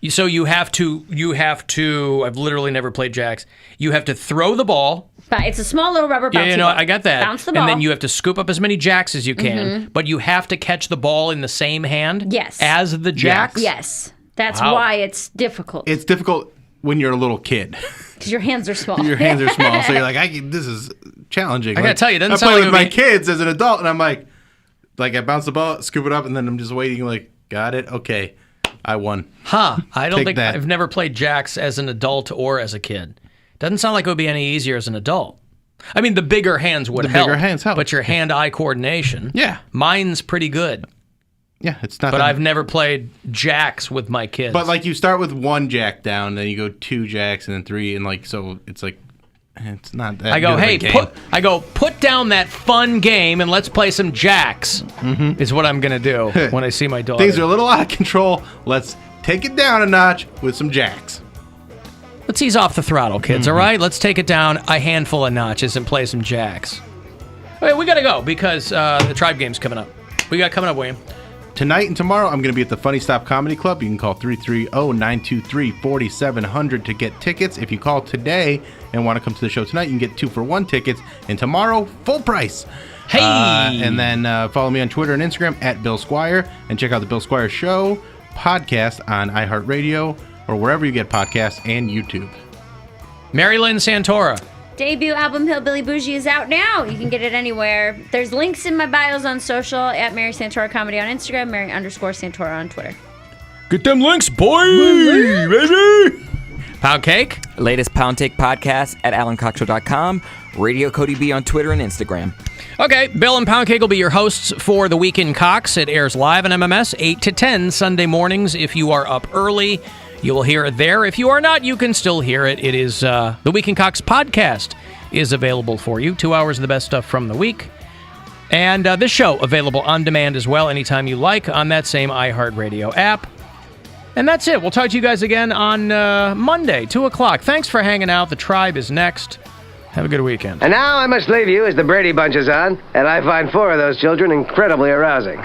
So you have to. I've literally never played jacks. You have to throw the ball. But it's a small little rubber bouncy ball. I got that. Bounce the ball. And then you have to scoop up as many jacks as you can, but you have to catch the ball in the same hand as the jacks? Yes. That's Wow. why it's difficult. It's difficult when you're a little kid. Because your hands are small. Your hands are small, so you're like, this is challenging. I gotta tell you, it doesn't I sound play like with it would my be- kids as an adult, and I'm like I bounce the ball, scoop it up, and then I'm just waiting. Like, got it? Okay, I won. Huh? I don't Take think that. I've never played jacks as an adult or as a kid. Doesn't sound like it would be any easier as an adult. I mean, the bigger hands would help. bigger hands help. But your hand-eye coordination. Yeah. Mine's pretty good. Yeah, it's not. But that- I've never played jacks with my kids. But like you start with one jack down, then you go 2 jacks, and then 3, and like so it's like it's not that. I go, good of a hey, game. put down that fun game and let's play some jacks. Is what I'm gonna do when I see my daughter. Things are a little out of control. Let's take it down a notch with some jacks. Let's ease off the throttle, kids. All right, let's take it down a handful of notches and play some jacks. Okay, we gotta go because the tribe game's coming up. What you got coming up, William? Tonight and tomorrow, I'm going to be at the Funny Stop Comedy Club. You can call 330-923-4700 to get tickets. If you call today and want to come to the show tonight, you can get 2-for-1 tickets. And tomorrow, full price. Hey! And then follow me on Twitter and Instagram at Bill Squire. And check out the Bill Squire Show podcast on iHeartRadio or wherever you get podcasts and YouTube. Mary Lynn Santora. Debut album Hillbilly Bougie is out now. You can get it anywhere. There's links in my bios on social at Mary Santora Comedy on Instagram, Mary_Santora on Twitter. Get them links, boy! Baby! Poundcake. Latest Poundcake podcast at AlanCoxShow.com. Radio Cody B on Twitter and Instagram. Okay, Bill and Poundcake will be your hosts for The Week in Cox. It airs live on MMS 8 to 10 Sunday mornings. If you are up early, you will hear it there. If you are not, you can still hear it. It is The Week in Cox podcast is available for you. 2 hours of the best stuff from the week. And this show available on demand as well anytime you like on that same iHeartRadio app. And that's it. We'll talk to you guys again on Monday, 2 o'clock. Thanks for hanging out. The Tribe is next. Have a good weekend. And now I must leave you as the Brady Bunch is on, and I find 4 of those children incredibly arousing.